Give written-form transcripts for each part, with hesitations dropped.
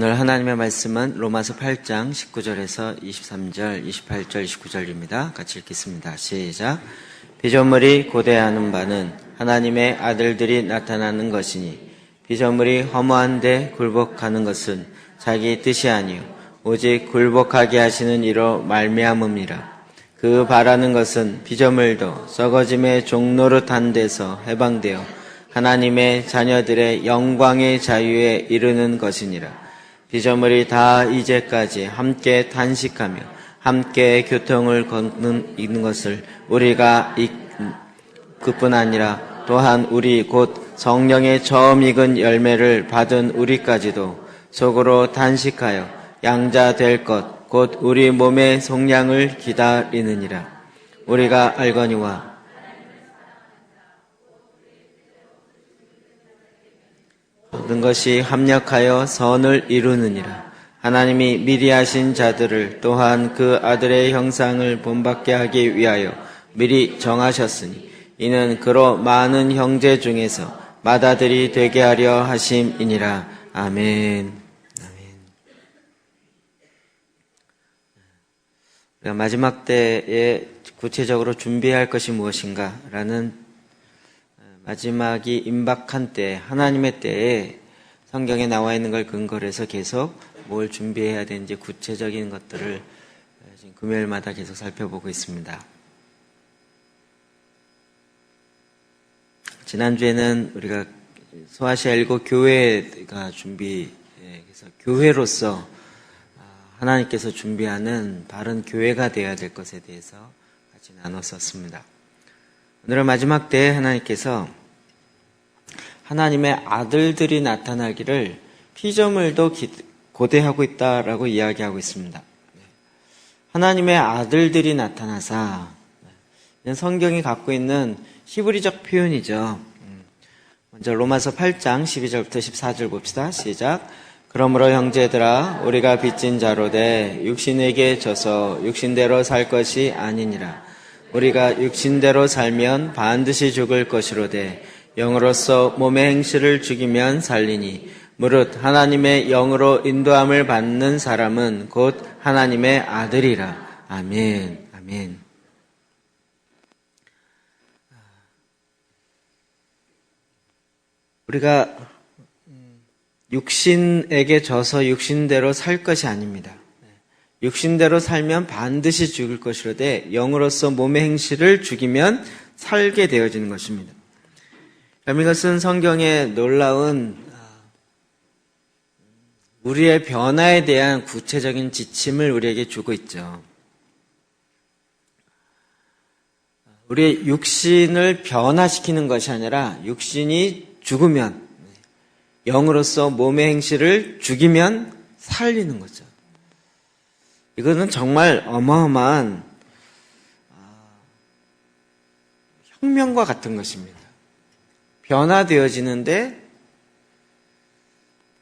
오늘 하나님의 말씀은 로마서 8장 19절에서 23절, 28절, 29절입니다. 같이 읽겠습니다. 시작. 피조물이 고대하는 바는 하나님의 아들들이 나타나는 것이니 피조물이 허무한데 굴복하는 것은 자기 뜻이 아니요 오직 굴복하게 하시는 이로 말미암음이라. 그 바라는 것은 피조물도 썩어짐의 종노릇한 데서 해방되어 하나님의 자녀들의 영광의 자유에 이르는 것이니라. 피조물이 다 이제까지 함께 단식하며 함께 교통을 걷는 것을 우리가 그뿐 아니라 또한 우리 곧 성령의 처음 익은 열매를 받은 우리까지도 속으로 단식하여 양자 될 것 곧 우리 몸의 속량을 기다리느니라. 우리가 알거니와 모든 것이 합력하여 선을 이루느니라. 하나님이 미리 하신 자들을 또한 그 아들의 형상을 본받게 하기 위하여 미리 정하셨으니 이는 그로 많은 형제 중에서 맏아들이 되게 하려 하심이니라. 아멘. 우리가 마지막 때에 구체적으로 준비해야 할 것이 무엇인가라는 마지막이 임박한 때, 하나님의 때에 성경에 나와 있는 걸 근거로 해서 계속 뭘 준비해야 되는지 구체적인 것들을 지금 금요일마다 계속 살펴보고 있습니다. 지난주에는 우리가 소아시아 7교회가 그래서 교회로서 하나님께서 준비하는 바른 교회가 되어야 될 것에 대해서 같이 나눴었습니다. 오늘은 마지막 때에 하나님께서 하나님의 아들들이 나타나기를 피조물도 고대하고 있다라고 이야기하고 있습니다. 하나님의 아들들이 나타나사, 성경이 갖고 있는 히브리적 표현이죠. 먼저 로마서 8장 12절부터 14절 봅시다. 시작. 그러므로 형제들아 우리가 빚진 자로되 육신에게 져서 육신대로 살 것이 아니니라. 우리가 육신대로 살면 반드시 죽을 것이로되 영으로서 몸의 행실을 죽이면 살리니 무릇 하나님의 영으로 인도함을 받는 사람은 곧 하나님의 아들이라. 아멘. 아멘. 우리가 육신에게 져서 육신대로 살 것이 아닙니다. 육신대로 살면 반드시 죽을 것이로되 영으로서 몸의 행실을 죽이면 살게 되어지는 것입니다. 이것은 성경의 놀라운 우리의 변화에 대한 구체적인 지침을 우리에게 주고 있죠. 우리의 육신을 변화시키는 것이 아니라 육신이 죽으면 영으로서 몸의 행실을 죽이면 살리는 거죠. 이거는 정말 어마어마한 혁명과 같은 것입니다. 변화되어지는데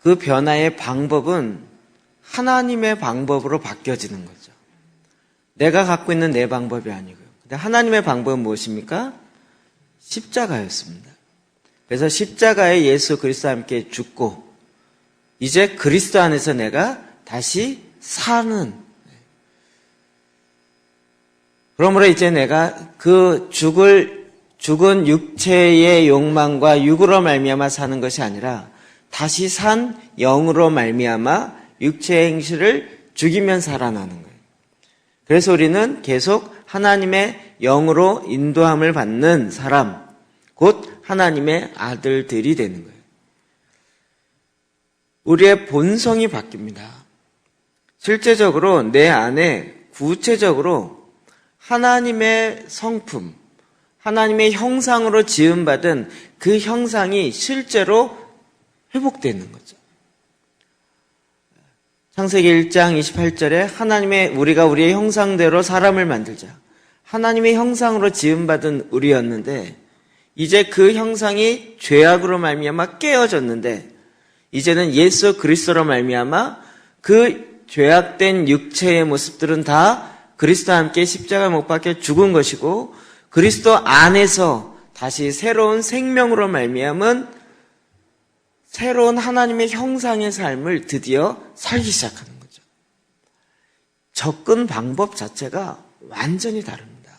그 변화의 방법은 하나님의 방법으로 바뀌어지는 거죠. 내가 갖고 있는 내 방법이 아니고요. 근데 하나님의 방법은 무엇입니까? 십자가였습니다. 그래서 십자가에 예수 그리스도와 함께 죽고 이제 그리스도 안에서 내가 다시 사는, 그러므로 이제 내가 그 죽은 육체의 욕망과 육으로 말미암아 사는 것이 아니라 다시 산 영으로 말미암아 육체의 행실을 죽이면 살아나는 거예요. 그래서 우리는 계속 하나님의 영으로 인도함을 받는 사람, 곧 하나님의 아들들이 되는 거예요. 우리의 본성이 바뀝니다. 실제적으로 내 안에 구체적으로 하나님의 성품, 하나님의 형상으로 지음받은 그 형상이 실제로 회복되는 거죠. 창세기 1장 28절에 우리가 우리의 형상대로 사람을 만들자. 하나님의 형상으로 지음받은 우리였는데 이제 그 형상이 죄악으로 말미암아 깨어졌는데 이제는 예수 그리스도로 말미암아 그 죄악된 육체의 모습들은 다 그리스도와 함께 십자가 못 박혀 죽은 것이고 그리스도 안에서 다시 새로운 생명으로 말미암은 새로운 하나님의 형상의 삶을 드디어 살기 시작하는 거죠. 접근 방법 자체가 완전히 다릅니다.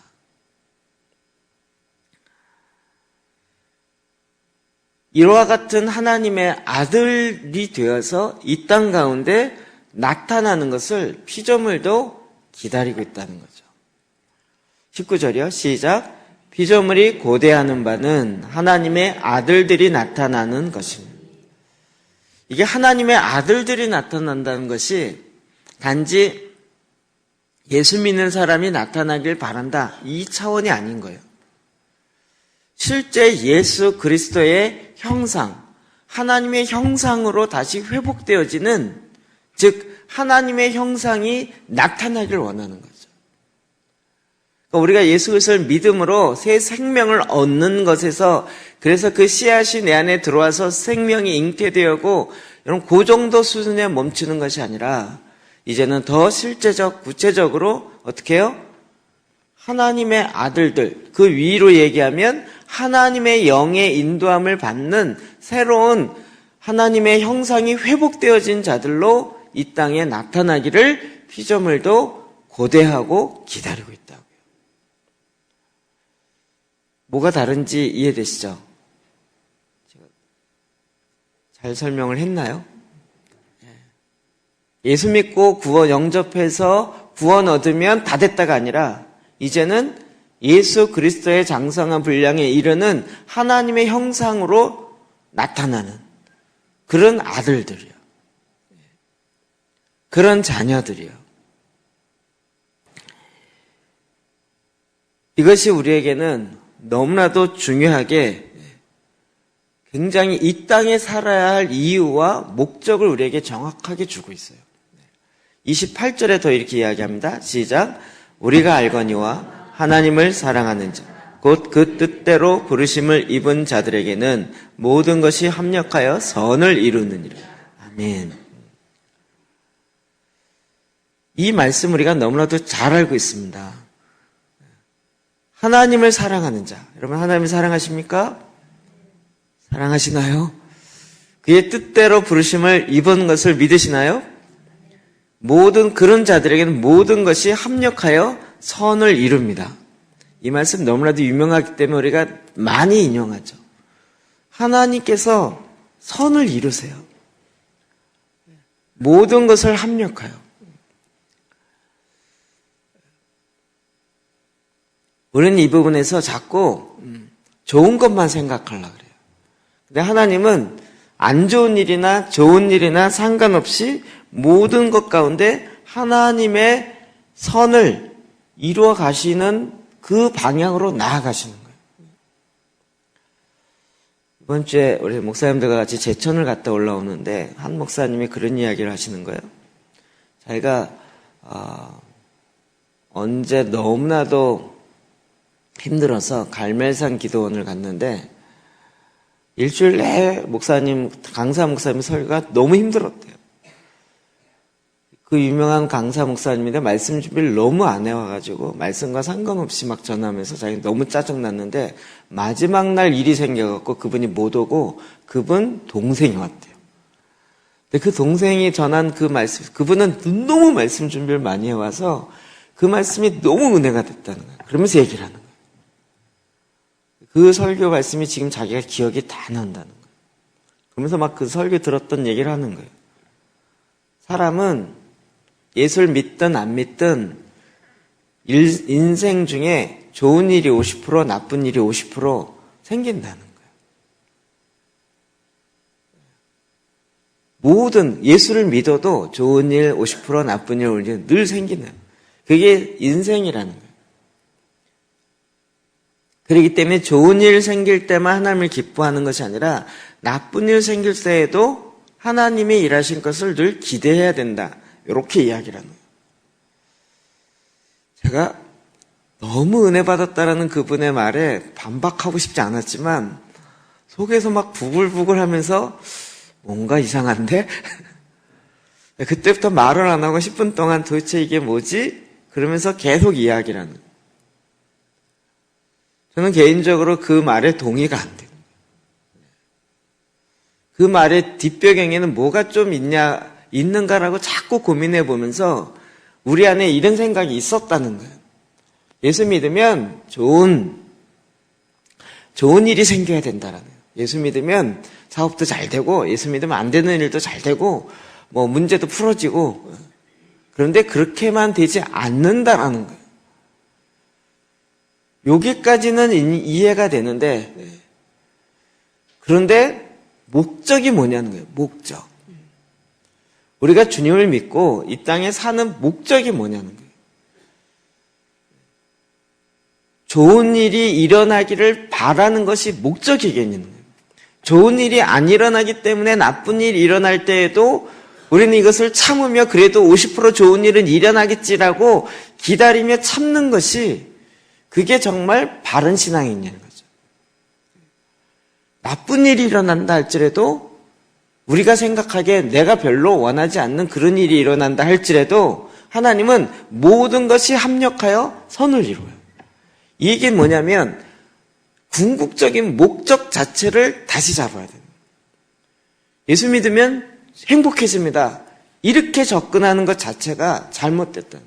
이와 같은 하나님의 아들이 되어서 이 땅 가운데 나타나는 것을 피조물도 기다리고 있다는 거죠. 19절이요. 시작. 피조물이 고대하는 바는 하나님의 아들들이 나타나는 것입니다. 이게 하나님의 아들들이 나타난다는 것이 단지 예수 믿는 사람이 나타나길 바란다, 이 차원이 아닌 거예요. 실제 예수 그리스도의 형상, 하나님의 형상으로 다시 회복되어지는, 즉 하나님의 형상이 나타나길 원하는 거죠. 그러니까 우리가 예수 그리스도를 믿음으로 새 생명을 얻는 것에서, 그래서 그 씨앗이 내 안에 들어와서 생명이 잉태되었고, 여러분 그 정도 수준에 멈추는 것이 아니라 이제는 더 실제적, 구체적으로 어떻게 해요? 하나님의 아들들, 그 위로 얘기하면 하나님의 영의 인도함을 받는 새로운 하나님의 형상이 회복되어진 자들로 이 땅에 나타나기를 피조물도 고대하고 기다리고 있다고요. 뭐가 다른지 이해되시죠? 제가 잘 설명을 했나요? 예수 믿고 구원 영접해서 구원 얻으면 다 됐다가 아니라 이제는 예수 그리스도의 장성한 분량에 이르는 하나님의 형상으로 나타나는 그런 아들들이요. 그런 자녀들이요. 이것이 우리에게는 너무나도 중요하게 굉장히 이 땅에 살아야 할 이유와 목적을 우리에게 정확하게 주고 있어요. 28절에 더 이렇게 이야기합니다. 시작. 우리가 알거니와 하나님을 사랑하는 자, 곧 그 뜻대로 부르심을 입은 자들에게는 모든 것이 합력하여 선을 이루느니라. 아멘. 이 말씀 우리가 너무나도 잘 알고 있습니다. 하나님을 사랑하는 자. 여러분 하나님을 사랑하십니까? 사랑하시나요? 그의 뜻대로 부르심을 입은 것을 믿으시나요? 모든 그런 자들에게는 모든 것이 합력하여 선을 이룹니다. 이 말씀 너무나도 유명하기 때문에 우리가 많이 인용하죠. 하나님께서 선을 이루세요. 모든 것을 합력하여. 우리는 이 부분에서 자꾸 좋은 것만 생각하려고 그래요. 근데 하나님은 안 좋은 일이나 좋은 일이나 상관없이 모든 것 가운데 하나님의 선을 이루어 가시는 그 방향으로 나아가시는 거예요. 이번 주에 우리 목사님들과 같이 제천을 갔다 올라오는데 한 목사님이 그런 이야기를 하시는 거예요. 자기가 언제 너무나도 힘들어서 갈멜산 기도원을 갔는데 일주일 내에 강사 목사님 설교가 너무 힘들었대요. 그 유명한 강사 목사님인데 말씀 준비를 너무 안 해와가지고 말씀과 상관없이 막 전하면서 자기가 너무 짜증났는데 마지막 날 일이 생겨갖고 그분이 못 오고 그분 동생이 왔대요. 근데 그 동생이 전한 그 말씀, 그분은 너무 말씀 준비를 많이 해와서 그 말씀이 너무 은혜가 됐다는 거예요. 그러면서 얘기를 하는 거예요. 그 설교 말씀이 지금 자기가 기억이 다 난다는 거예요. 그러면서 막 그 설교 들었던 얘기를 하는 거예요. 사람은 예수를 믿든 안 믿든 인생 중에 좋은 일이 50%, 나쁜 일이 50% 생긴다는 거예요. 모든 예수를 믿어도 좋은 일 50%, 나쁜 일 늘 생기는 그게 인생이라는 거예요. 그렇기 때문에 좋은 일 생길 때만 하나님을 기뻐하는 것이 아니라 나쁜 일 생길 때에도 하나님이 일하신 것을 늘 기대해야 된다. 이렇게 이야기를 하는 거예요. 제가 너무 은혜 받았다라는 그분의 말에 반박하고 싶지 않았지만 속에서 막 부글부글 하면서 뭔가 이상한데? 그때부터 말을 안 하고 10분 동안 도대체 이게 뭐지? 그러면서 계속 이야기를 하는 거예요. 저는 개인적으로 그 말에 동의가 안 돼요. 그 말의 뒷배경에는 뭐가 좀 있는가라고 자꾸 고민해 보면서 우리 안에 이런 생각이 있었다는 거예요. 예수 믿으면 좋은 일이 생겨야 된다라는 거예요. 예수 믿으면 사업도 잘 되고, 예수 믿으면 안 되는 일도 잘 되고, 뭐 문제도 풀어지고, 그런데 그렇게만 되지 않는다라는 거예요. 여기까지는 이해가 되는데, 그런데 목적이 뭐냐는 거예요. 목적. 우리가 주님을 믿고 이 땅에 사는 목적이 뭐냐는 거예요. 좋은 일이 일어나기를 바라는 것이 목적이겠냐는 거예요. 좋은 일이 안 일어나기 때문에 나쁜 일이 일어날 때에도 우리는 이것을 참으며 그래도 50% 좋은 일은 일어나겠지라고 기다리며 참는 것이 그게 정말 바른 신앙이냐는 거죠. 나쁜 일이 일어난다 할지라도 우리가 생각하기에 내가 별로 원하지 않는 그런 일이 일어난다 할지라도 하나님은 모든 것이 합력하여 선을 이루어요. 이 얘기는 뭐냐면 궁극적인 목적 자체를 다시 잡아야 돼요. 예수 믿으면 행복해집니다. 이렇게 접근하는 것 자체가 잘못됐다는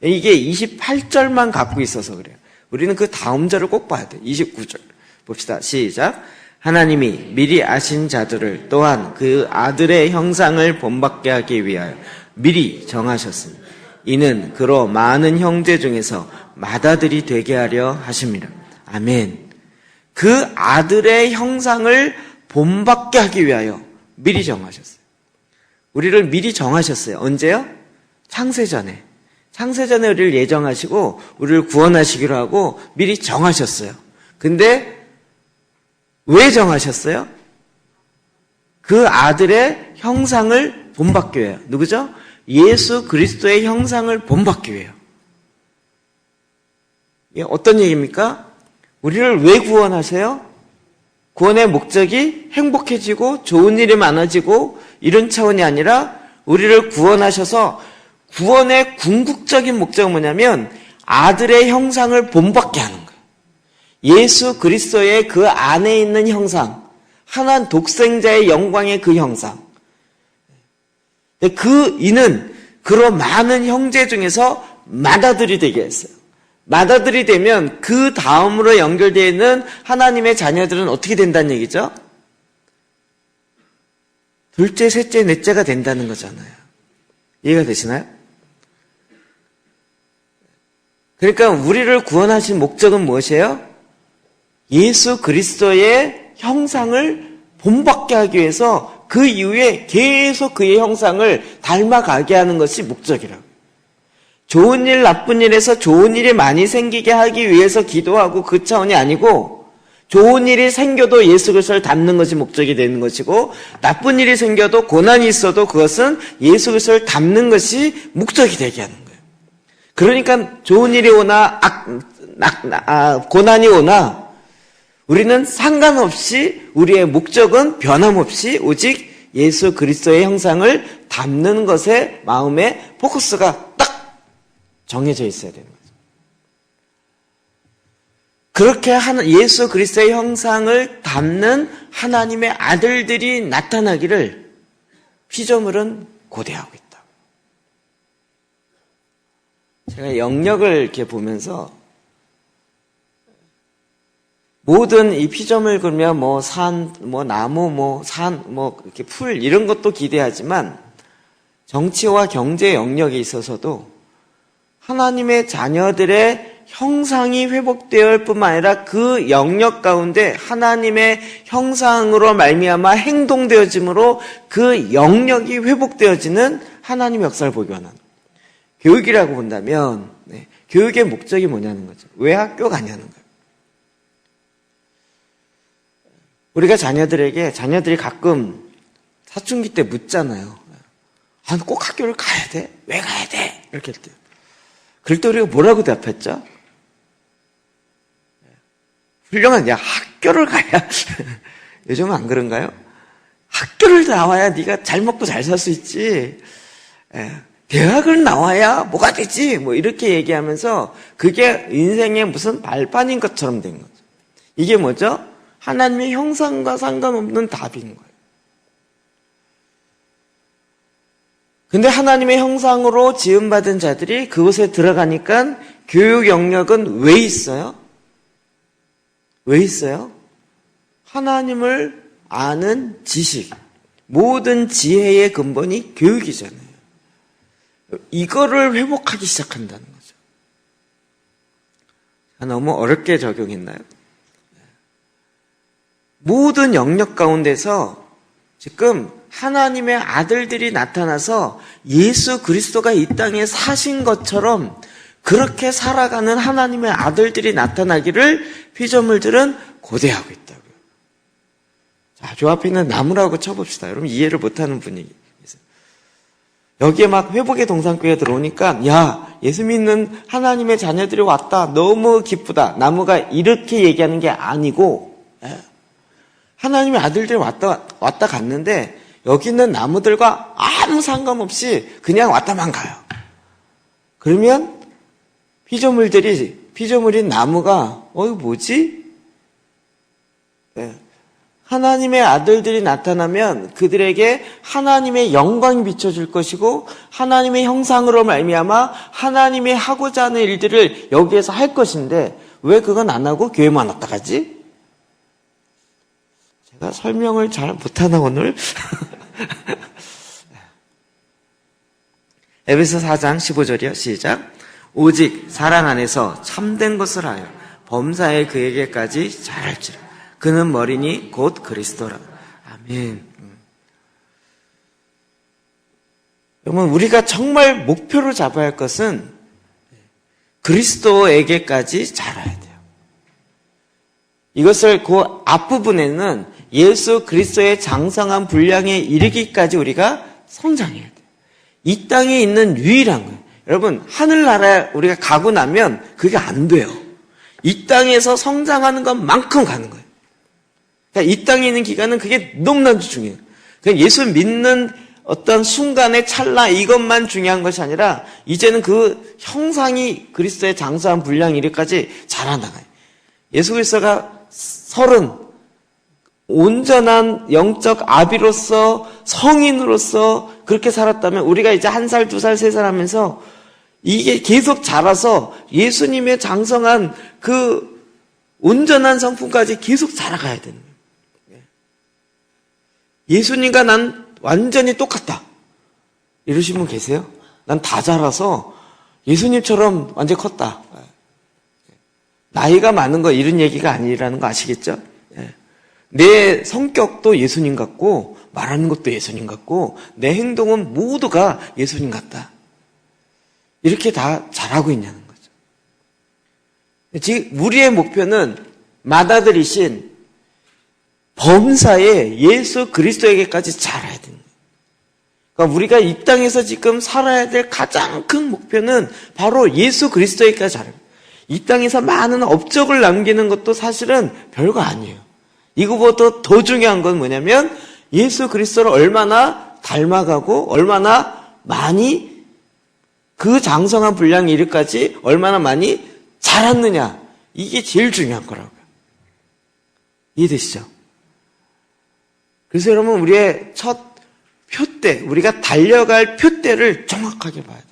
거예요. 이게 28절만 갖고 있어서 그래요. 우리는 그 다음 절을 꼭 봐야 돼요. 29절 봅시다. 시작. 하나님이 미리 아신 자들을 또한 그 아들의 형상을 본받게 하기 위하여 미리 정하셨으니 이는 그로 많은 형제 중에서 맏아들이 되게 하려 하심이라. 아멘. 그 아들의 형상을 본받게 하기 위하여 미리 정하셨어요. 우리를 미리 정하셨어요. 언제요? 창세전에. 창세전에 우리를 예정하시고 우리를 구원하시기로 하고 미리 정하셨어요. 근데 왜 정하셨어요? 그 아들의 형상을 본받기 위해요. 누구죠? 예수 그리스도의 형상을 본받기 위해요. 이게 어떤 얘기입니까? 우리를 왜 구원하세요? 구원의 목적이 행복해지고 좋은 일이 많아지고 이런 차원이 아니라 우리를 구원하셔서 구원의 궁극적인 목적은 뭐냐면 아들의 형상을 본받게 하는 거예요. 예수 그리스도의 그 안에 있는 형상, 하나님 독생자의 영광의 그 형상. 이는 그런 많은 형제 중에서 맏아들이 되게 했어요. 맏아들이 되면 그 다음으로 연결되어 있는 하나님의 자녀들은 어떻게 된다는 얘기죠? 둘째, 셋째, 넷째가 된다는 거잖아요. 이해가 되시나요? 그러니까 우리를 구원하신 목적은 무엇이에요? 예수 그리스도의 형상을 본받게 하기 위해서 그 이후에 계속 그의 형상을 닮아가게 하는 것이 목적이라고. 좋은 일, 나쁜 일에서 좋은 일이 많이 생기게 하기 위해서 기도하고 그 차원이 아니고 좋은 일이 생겨도 예수 그리스도를 닮는 것이 목적이 되는 것이고 나쁜 일이 생겨도 고난이 있어도 그것은 예수 그리스도를 닮는 것이 목적이 되게 하는 거예요. 그러니까 좋은 일이 오나 고난이 오나 우리는 상관없이 우리의 목적은 변함없이 오직 예수 그리스도의 형상을 담는 것에 마음의 포커스가 딱 정해져 있어야 되는 거죠. 그렇게 예수 그리스도의 형상을 담는 하나님의 아들들이 나타나기를 피조물은 고대하고 있다. 제가 영역을 이렇게 보면서 모든 이 피조물 그러면 뭐 산, 뭐 나무, 뭐 산, 뭐 이렇게 풀 이런 것도 기대하지만 정치와 경제 영역에 있어서도 하나님의 자녀들의 형상이 회복되어야 할 뿐만 아니라 그 영역 가운데 하나님의 형상으로 말미암아 행동되어짐으로 그 영역이 회복되어지는 하나님의 역사를 보기 원하는 교육이라고 본다면 교육의 목적이 뭐냐는 거죠. 왜 학교 가냐는 거예요. 우리가 자녀들이 가끔 사춘기 때 묻잖아요. 아, 꼭 학교를 가야 돼? 왜 가야 돼? 이렇게 할 때. 그럴 때 우리가 뭐라고 대답했죠? 훌륭한, 학교를 가야. 요즘은 안 그런가요? 학교를 나와야 네가 잘 먹고 잘 살 수 있지. 대학을 나와야 뭐가 되지. 뭐 이렇게 얘기하면서 그게 인생의 무슨 발판인 것처럼 된 거죠. 이게 뭐죠? 하나님의 형상과 상관없는 답인 거예요. 근데 하나님의 형상으로 지음받은 자들이 그곳에 들어가니까 교육 영역은 왜 있어요? 왜 있어요? 하나님을 아는 지식, 모든 지혜의 근본이 교육이잖아요. 이거를 회복하기 시작한다는 거죠. 너무 어렵게 적용했나요? 모든 영역 가운데서 지금 하나님의 아들들이 나타나서 예수 그리스도가 이 땅에 사신 것처럼 그렇게 살아가는 하나님의 아들들이 나타나기를 피조물들은 고대하고 있다고요. 자, 저 앞에 있는 나무라고 쳐봅시다. 여러분 이해를 못하는 분이 있어요. 여기에 막 회복의 동산교회에 들어오니까 야, 예수 믿는 하나님의 자녀들이 왔다. 너무 기쁘다. 나무가 이렇게 얘기하는 게 아니고 하나님의 아들들이 왔다 갔는데 여기 있는 나무들과 아무 상관없이 그냥 왔다만 가요. 그러면 피조물인 나무가 이거 뭐지? 하나님의 아들들이 나타나면 그들에게 하나님의 영광이 비춰질 것이고 하나님의 형상으로 말미암아 하나님의 하고자 하는 일들을 여기에서 할 것인데 왜 그건 안 하고 교회만 왔다 가지? 제가 설명을 잘 못하나 오늘? 에베소 4장 15절이요. 시작. 오직 사랑 안에서 참된 것을 하여 범사에 그에게까지 자랄지라. 그는 머리니 곧 그리스도라. 아멘. 여러분 우리가 정말 목표로 잡아야 할 것은 그리스도에게까지 자라야 돼요. 이것을 그 앞부분에는 예수 그리스도의 장성한 분량에 이르기까지 우리가 성장해야 돼요. 이 땅에 있는 유일한 거예요. 여러분 하늘나라에 우리가 가고 나면 그게 안 돼요. 이 땅에서 성장하는 것만큼 가는 거예요. 그러니까 이 땅에 있는 기간은 그게 너무나도 중요해요. 그냥 예수 믿는 어떤 순간의 찰나 이것만 중요한 것이 아니라 이제는 그 형상이 그리스도의 장성한 분량 이르기까지 자라나가요. 예수 그리스도가 30 온전한 영적 아비로서 성인으로서 그렇게 살았다면 우리가 이제 1살, 2살, 3살 하면서 이게 계속 자라서 예수님의 장성한 그 온전한 성품까지 계속 자라가야 되는 거예요. 예수님과 난 완전히 똑같다. 이러신 분 계세요? 난 다 자라서 예수님처럼 완전히 컸다. 나이가 많은 거 이런 얘기가 아니라는 거 아시겠죠? 내 성격도 예수님 같고 말하는 것도 예수님 같고 내 행동은 모두가 예수님 같다. 이렇게 다 잘하고 있냐는 거죠. 지금 우리의 목표는 맏아들이신 범사에 예수 그리스도에게까지 자라야 되는 거예요. 그러니까 우리가 이 땅에서 지금 살아야 될 가장 큰 목표는 바로 예수 그리스도에게까지 자라요. 이 땅에서 많은 업적을 남기는 것도 사실은 별거 아니에요. 이거보다 더 중요한 건 뭐냐면 예수 그리스도를 얼마나 닮아가고 얼마나 많이 그 장성한 분량에 이르기까지 얼마나 많이 자랐느냐. 이게 제일 중요한 거라고요. 이해되시죠? 그래서 여러분 우리의 첫 표대, 우리가 달려갈 표대를 정확하게 봐야 돼요.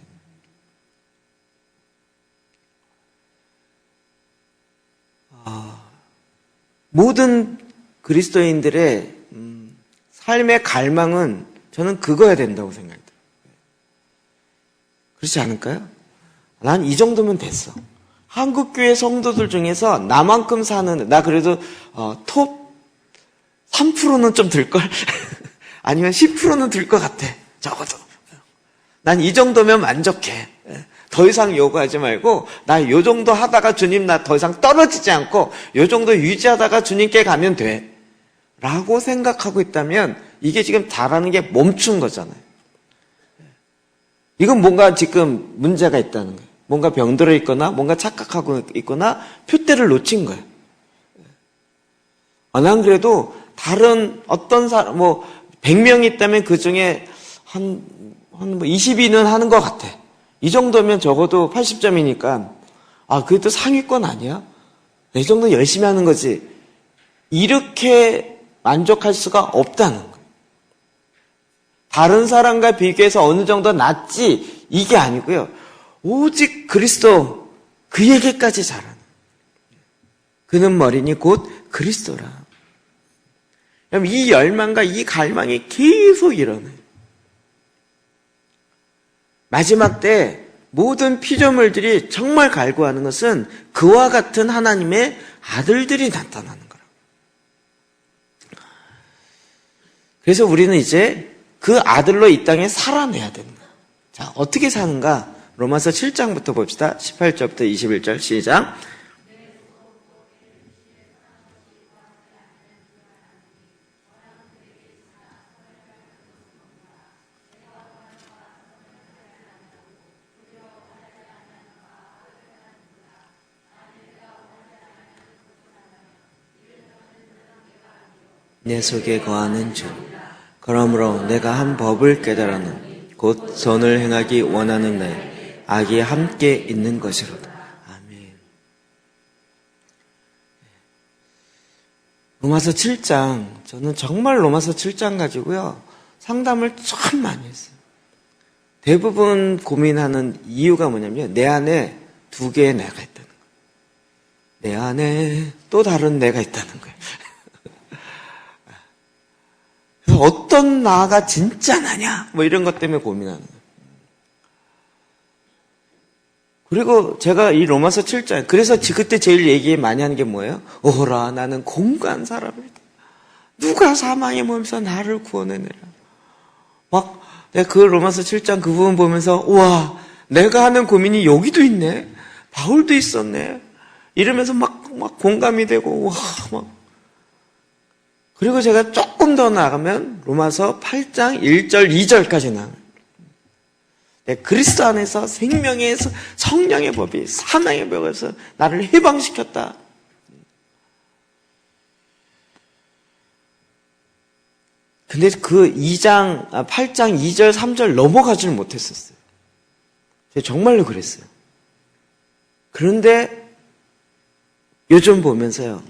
모든 그리스도인들의 삶의 갈망은 저는 그거야 된다고 생각해요. 그렇지 않을까요? 난 이 정도면 됐어. 한국교회 성도들 중에서 나만큼 사는, 나 그래도 톱 3%는 좀 들걸? 아니면 10%는 들 것 같아. 적어도. 난 이 정도면 만족해. 더 이상 요구하지 말고 나 요 정도 하다가 주님 나 더 이상 떨어지지 않고 요 정도 유지하다가 주님께 가면 돼. 라고 생각하고 있다면 이게 지금 잘하는 게 멈춘 거잖아요. 이건 뭔가 지금 문제가 있다는 거예요. 뭔가 병들어 있거나 뭔가 착각하고 있거나 표대를 놓친 거예요. 안 그래도 다른 어떤 사람 100명이 있다면 그 중에 한 20위는 하는 것 같아. 이 정도면 적어도 80점이니까 그래도 상위권 아니야? 이 정도 열심히 하는 거지. 이렇게 만족할 수가 없다는 거예요. 다른 사람과 비교해서 어느 정도 낫지 이게 아니고요. 오직 그리스도 그에게까지 자라는. 그는 머리니 곧 그리스도라. 이 열망과 이 갈망이 계속 일어나요. 마지막 때 모든 피조물들이 정말 갈구하는 것은 그와 같은 하나님의 아들들이 나타나는 거라고. 그래서 우리는 이제 그 아들로 이 땅에 살아내야 되는 거예요. 자, 어떻게 사는가? 로마서 7장부터 봅시다. 18절부터 21절 시작. 내 속에 거하는 주. 그러므로 내가 한 법을 깨달아는 곧 선을 행하기 원하는 날 악이 함께 있는 것이로다. 아멘. 로마서 7장, 저는 정말 로마서 7장 가지고요 상담을 참 많이 했어요. 대부분 고민하는 이유가 뭐냐면 내 안에 두 개의 내가 있다는 거예요. 내 안에 또 다른 내가 있다는 거예요. 그래서 어떤 나가 진짜 나냐 뭐 이런 것 때문에 고민하는 거예요. 그리고 제가 이 로마서 7장, 그래서 그때 제일 얘기 많이 하는 게 뭐예요? 오라 나는 공고한 사람이다. 누가 사망의 몸에서 나를 구원해내라. 막 내가 그 로마서 7장 그 부분 보면서 우와 내가 하는 고민이 여기도 있네. 바울도 있었네. 이러면서 막 공감이 되고 와 막. 그리고 제가 조금 더 나가면 로마서 8장 1절 2절까지 나와요. 그리스도 안에서 생명의 성령의 법이 사망의 법에서 나를 해방시켰다. 근데 그 8장 2절 3절 넘어가지를 못했었어요. 제가 정말로 그랬어요. 그런데 요즘 보면서요.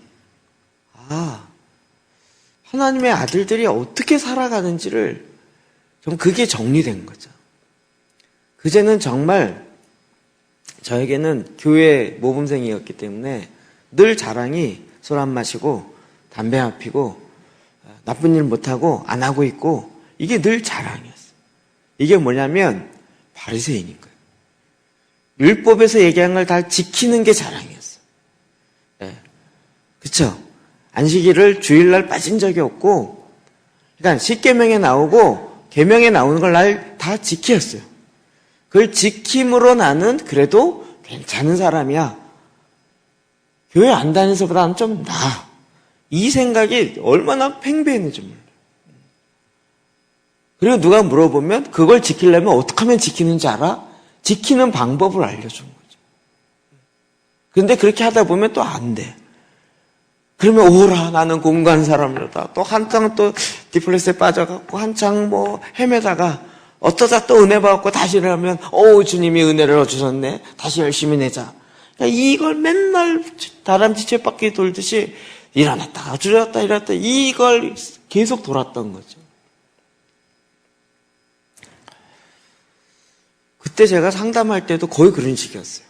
하나님의 아들들이 어떻게 살아가는지를 좀 그게 정리된 거죠. 그제는 정말 저에게는 교회 모범생이었기 때문에 늘 자랑이 술 안 마시고 담배 안 피고 나쁜 일 못하고 안 하고 있고 이게 늘 자랑이었어요. 이게 뭐냐면 바리새인인 거예요. 율법에서 얘기한 걸 다 지키는 게 자랑이었어요. 네. 그렇죠? 안식일을 주일날 빠진 적이 없고 그러니까 십계명에 나오고 계명에 나오는 걸 날 다 지켰어요. 그걸 지킴으로 나는 그래도 괜찮은 사람이야. 교회 안 다니서보다는 좀 나아. 이 생각이 얼마나 팽배했는지 몰라요. 그리고 누가 물어보면 그걸 지키려면 어떻게 하면 지키는지 알아? 지키는 방법을 알려주는 거죠. 그런데 그렇게 하다 보면 또 안 돼. 그러면 오라 나는 공부한 사람이로다. 또 한창 또 디플레스에 빠져갖고 한창 뭐 헤매다가 어떠다 또 은혜 받고 다시 일어나면 주님이 은혜를 주셨네. 다시 열심히 내자. 그러니까 이걸 맨날 다람쥐 쳇바퀴 돌듯이 일어났다가 주저었다 일어났다 이걸 계속 돌았던 거죠. 그때 제가 상담할 때도 거의 그런 식이었어요.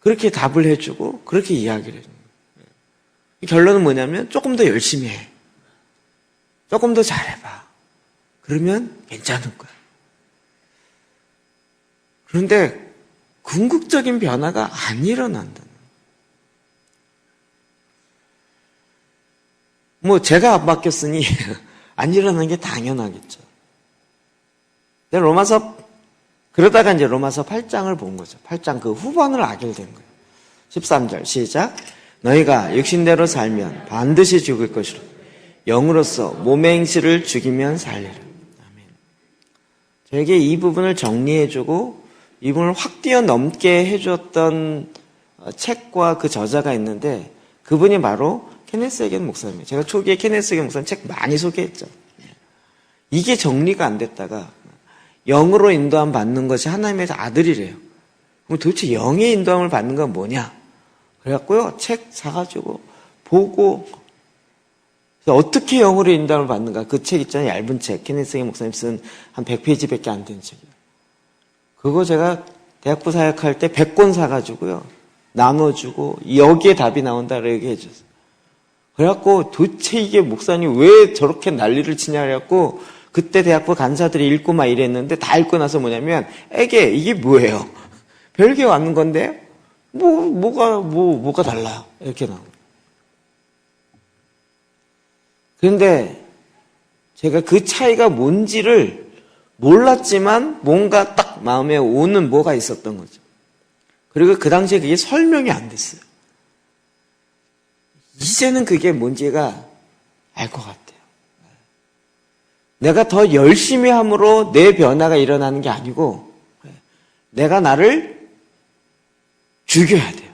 그렇게 답을 해주고 그렇게 이야기를 해줘요. 결론은 뭐냐면 조금 더 열심히 해. 조금 더 잘해봐. 그러면 괜찮을 거야. 그런데 궁극적인 변화가 안 일어난다. 뭐 제가 안 바뀌었으니 안 일어나는 게 당연하겠죠. 근데 그러다가 이제 로마서 8장을 본 거죠. 8장 그 후반을 알게 된 거예요. 13절 시작. 너희가 육신대로 살면 반드시 죽을 것이로 영으로서 몸의 행실을 죽이면 살리라. 아멘. 저에게 이 부분을 정리해주고 이 부분을 확 뛰어넘게 해줬던 책과 그 저자가 있는데 그분이 바로 케네스 해겐 목사님이에요. 제가 초기에 케네스 해겐 목사님 책 많이 소개했죠. 이게 정리가 안 됐다가 영으로 인도함 받는 것이 하나님의 아들이래요. 그럼 도대체 영의 인도함을 받는 건 뭐냐? 그래갖고요, 책 사가지고 보고 어떻게 영으로 인도함을 받는가? 그 책 있잖아요. 얇은 책. 케네스 헤이 목사님 쓴 한 100페이지밖에 안 된 책이에요. 그거 제가 대학부 사역할 때 100권 사가지고요. 나눠주고 여기에 답이 나온다고 얘기해 줬어요. 그래갖고 도대체 이게 목사님 왜 저렇게 난리를 치냐 그래갖고 그때 대학부 간사들이 읽고 막 이랬는데 다 읽고 나서 뭐냐면 이게 뭐예요? 별게 왔는 건데 뭐가 달라요? 이렇게 나와요. 그런데 제가 그 차이가 뭔지를 몰랐지만 뭔가 딱 마음에 오는 뭐가 있었던 거죠. 그리고 그 당시에 그게 설명이 안 됐어요. 이제는 그게 뭔지가 알 것 같아요. 내가 더 열심히 함으로 내 변화가 일어나는 게 아니고 내가 나를 죽여야 돼요.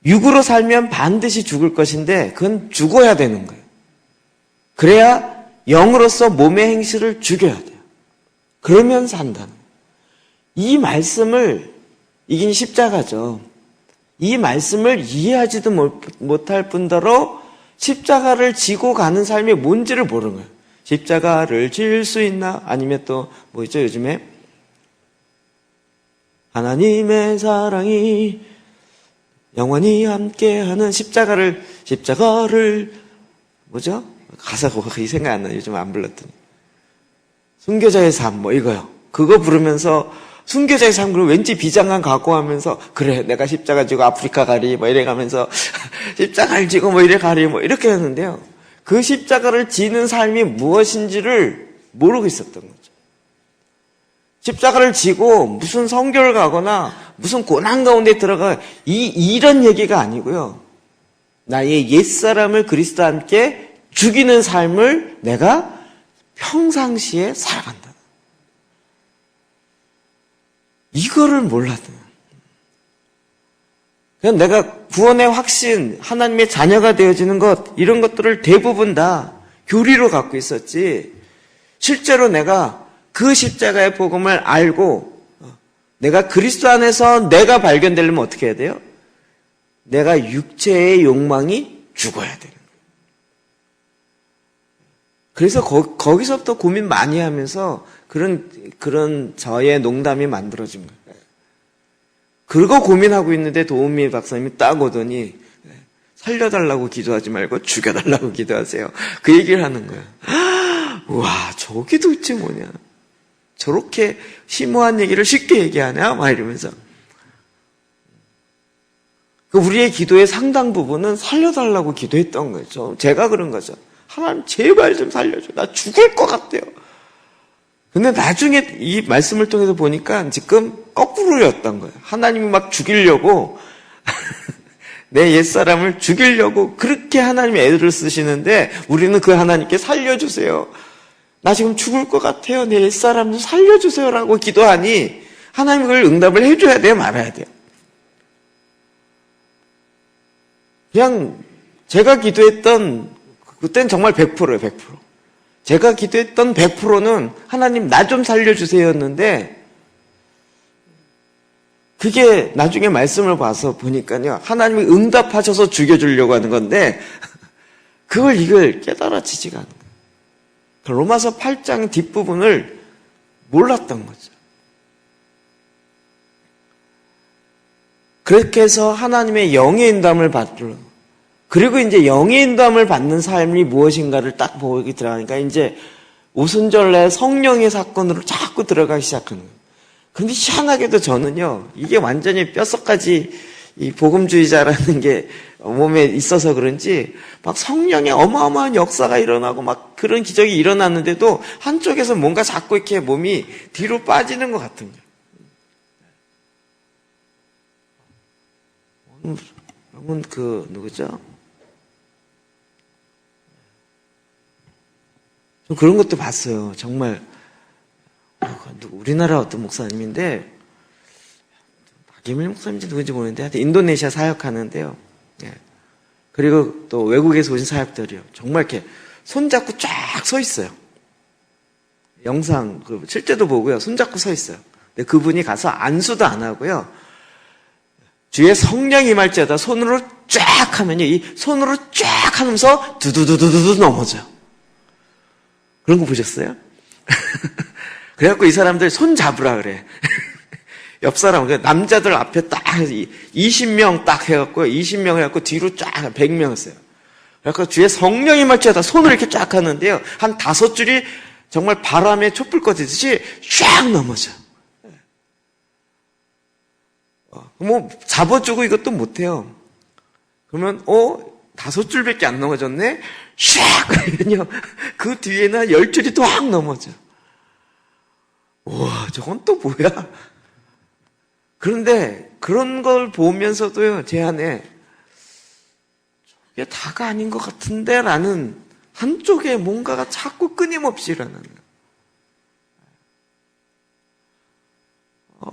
육으로 살면 반드시 죽을 것인데 그건 죽어야 되는 거예요. 그래야 영으로서 몸의 행실을 죽여야 돼요. 그러면 산다는 거예요. 이 말씀을 이긴 십자가죠. 이 말씀을 이해하지도 못할 뿐더러 십자가를 지고 가는 삶이 뭔지를 모르는 거예요. 십자가를 질 수 있나? 아니면 또 뭐 있죠 요즘에? 하나님의 사랑이 영원히 함께하는 십자가를 뭐죠? 가사가 거의 생각 안 나요. 요즘 안 불렀더니. 순교자의 삶 뭐 이거요. 그거 부르면서 순교자의 삶을 왠지 비장한 각오하면서 그래 내가 십자가 지고 아프리카 가리 뭐 이래 가면서 십자가를 지고 뭐 이래 가리 뭐 이렇게 했는데요. 그 십자가를 지는 삶이 무엇인지를 모르고 있었던 거죠. 십자가를 지고 무슨 성교를 가거나 무슨 고난 가운데 들어가 이런 얘기가 아니고요. 나의 옛사람을 그리스도와 함께 죽이는 삶을 내가 평상시에 살아간다. 이거를 몰랐던 그냥 내가 구원의 확신, 하나님의 자녀가 되어지는 것 이런 것들을 대부분 다 교리로 갖고 있었지 실제로 내가 그 십자가의 복음을 알고 내가 그리스도 안에서 내가 발견되려면 어떻게 해야 돼요? 내가 육체의 욕망이 죽어야 되는 거예요. 그래서 거기서부터 고민 많이 하면서 그런 저의 농담이 만들어진 거예요. 그거 고민하고 있는데 도우미 박사님이 딱 오더니 살려달라고 기도하지 말고 죽여달라고 기도하세요. 그 얘기를 하는 거예요. 와, 저게 도대체 뭐냐. 저렇게 심오한 얘기를 쉽게 얘기하냐? 막 이러면서. 우리의 기도의 상당 부분은 살려달라고 기도했던 거죠. 제가 그런 거죠. 하나님 제발 좀 살려줘. 나 죽을 것 같아요. 근데 나중에 이 말씀을 통해서 보니까 지금 거꾸로였던 거예요. 하나님이 막 죽이려고 내 옛사람을 죽이려고 그렇게 하나님이 애를 쓰시는데 우리는 그 하나님께 살려주세요. 나 지금 죽을 것 같아요. 내 옛사람 좀 살려주세요라고 기도하니 하나님이 그걸 응답을 해줘야 돼요? 말아야 돼요? 그냥 제가 기도했던 그때는 정말 100%예요. 100%. 제가 기도했던 100%는 하나님 나 좀 살려주세요였는데 그게 나중에 말씀을 봐서 보니까요. 하나님이 응답하셔서 죽여주려고 하는 건데 이걸 깨달아지지가 않는 거예요. 로마서 8장 뒷부분을 몰랐던 거죠. 그렇게 해서 하나님의 영의 인도함을 받으러 그리고 이제 영의 인도함을 받는 삶이 무엇인가를 딱 보기 들어가니까 이제 오순절날 성령의 사건으로 자꾸 들어가기 시작하는 거예요. 그런데 희한하게도 저는요, 이게 완전히 뼛속까지 이 복음주의자라는 게 몸에 있어서 그런지 막 성령의 어마어마한 역사가 일어나고 막 그런 기적이 일어났는데도 한쪽에서 뭔가 자꾸 이렇게 몸이 뒤로 빠지는 것 같은 거예요. 여러분 누구죠? 좀 그런 것도 봤어요. 정말 우리나라 어떤 목사님인데 박예밀 목사님인지 누군지 모르는데 하여튼 인도네시아 사역하는데요. 예. 그리고 또 외국에서 오신 사역들이요. 정말 이렇게 손잡고 쫙 서 있어요. 영상 실제도 보고요. 손잡고 서 있어요. 근데 그분이 가서 안수도 안 하고요. 주의 성령이 임할지어다 손으로 쫙 하면요. 이 손으로 쫙 하면서 두두두두두 넘어져요. 그런 거 보셨어요? 그래갖고 이 사람들 손 잡으라 그래. 옆 사람, 남자들 앞에 딱 해서 20명 딱 해갖고 20명 해갖고 뒤로 쫙 100명 했어요. 그래갖고 주의 성령이 임할지어다 손을 이렇게 쫙 하는데요. 한 5줄이 정말 바람에 촛불 꺼지듯이 쫙 넘어져. 뭐 잡아주고 이것도 못해요. 그러면 5줄밖에 안 넘어졌네? 샥! 그러면요 그 뒤에는 한 10줄이 또 확 넘어져. 우와, 저건 또 뭐야? 그런데 그런 걸 보면서도요, 제 안에 저게 다가 아닌 것 같은데 라는 한쪽에 뭔가가 자꾸 끊임없이 일어나는 거예요.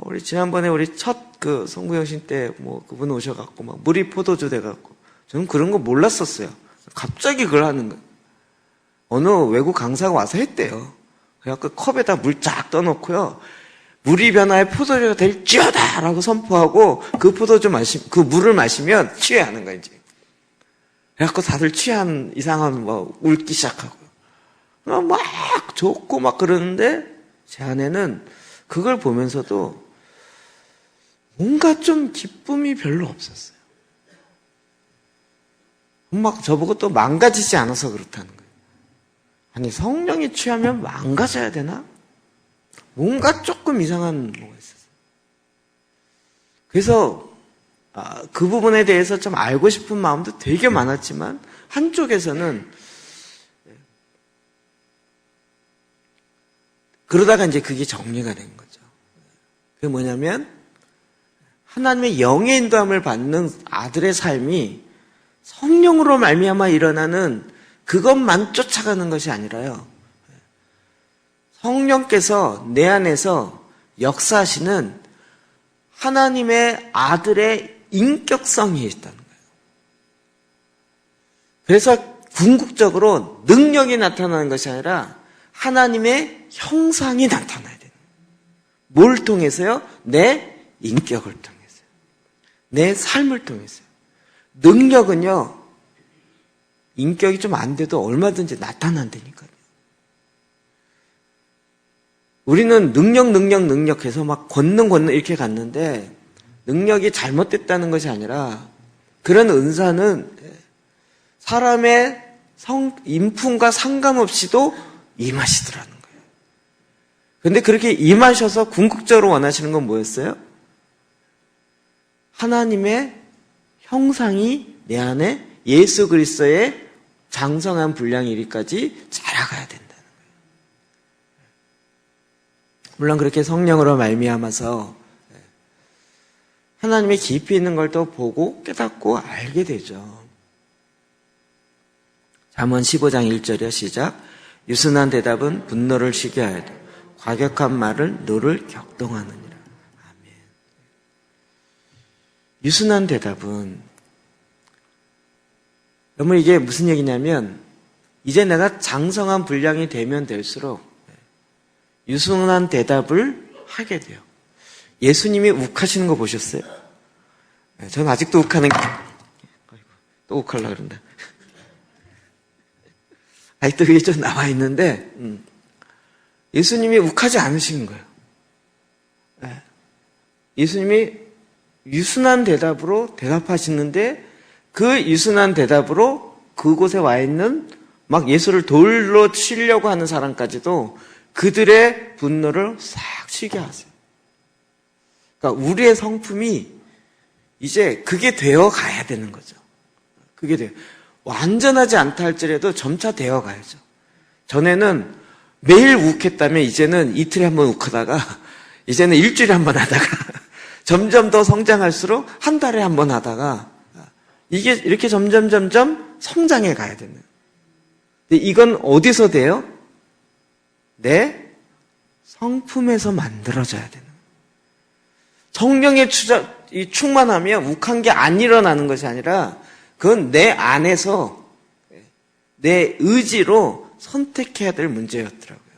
우리 지난번에 우리 첫 성구영신 때 그분 오셔갖고 막 물이 포도주 돼갖고 저는 그런 거 몰랐었어요. 갑자기 그걸 하는 거예요. 어느 외국 강사가 와서 했대요. 그래갖고 컵에다 물 쫙 떠놓고요. 물이 변화해 포도주가 될지어다! 라고 선포하고 그 물을 마시면 취해하는 거예요, 이제. 그래갖고 다들 취한 이상한 울기 시작하고. 막 좋고 막 그러는데 제 안에는 그걸 보면서도 뭔가 좀 기쁨이 별로 없었어요. 막 저보고 또 망가지지 않아서 그렇다는 거예요. 아니, 성령이 취하면 망가져야 되나? 뭔가 조금 이상한 뭐가 있었어요. 그래서 그 부분에 대해서 좀 알고 싶은 마음도 되게 많았지만 한쪽에서는 그러다가 이제 그게 정리가 된 거죠. 그게 뭐냐면 하나님의 영의 인도함을 받는 아들의 삶이 성령으로 말미암아 일어나는 그것만 쫓아가는 것이 아니라요. 성령께서 내 안에서 역사하시는 하나님의 아들의 인격성이 있다는 거예요. 그래서 궁극적으로 능력이 나타나는 것이 아니라 하나님의 형상이 나타나야 돼요. 뭘 통해서요? 내 인격을 통해서요. 내 삶을 통해서요. 능력은요, 인격이 좀 안 돼도 얼마든지 나타난다니까요. 우리는 능력 해서 막 권능 이렇게 갔는데 능력이 잘못됐다는 것이 아니라 그런 은사는 사람의 인품과 상관없이도 임하시더라는 거예요. 그런데 그렇게 임하셔서 궁극적으로 원하시는 건 뭐였어요? 하나님의 형상이 내 안에 예수 그리스도의 장성한 분량이 이리까지 자라가야 된다는 거예요. 물론 그렇게 성령으로 말미암아서 하나님의 깊이 있는 걸 또 보고 깨닫고 알게 되죠. 잠언 15장 1절이요. 시작. 유순한 대답은 분노를 쉬게 하여도 과격한 말은 노를 격동하느니라. 아멘. 유순한 대답은 여러분 이게 무슨 얘기냐면 이제 내가 장성한 분량이 되면 될수록 유순한 대답을 하게 돼요. 예수님이 욱하시는 거 보셨어요? 저는 아직도 욱하는 또 욱하려고 그런다. 아직도 그게 좀 나와 있는데 예수님이 욱하지 않으시는 거예요. 예수님이 유순한 대답으로 대답하시는데 그 유순한 대답으로 그곳에 와 있는 막 예수를 돌로 치려고 하는 사람까지도 그들의 분노를 싹 쉬게 하세요. 그러니까 우리의 성품이 이제 그게 되어 가야 되는 거죠. 그게 돼요. 완전하지 않다 할지라도 점차 되어 가야죠. 전에는 매일 욱했다면 이제는 이틀에 한 번 욱하다가 이제는 일주일에 한 번 하다가 점점 더 성장할수록 한 달에 한 번 하다가 이게 이렇게 점점 성장해 가야 되는. 근데 이건 어디서 돼요? 내 성품에서 만들어져야 되는. 성령의 충만하면 욱한 게 안 일어나는 것이 아니라 그건 내 안에서 내 의지로 선택해야 될 문제였더라고요.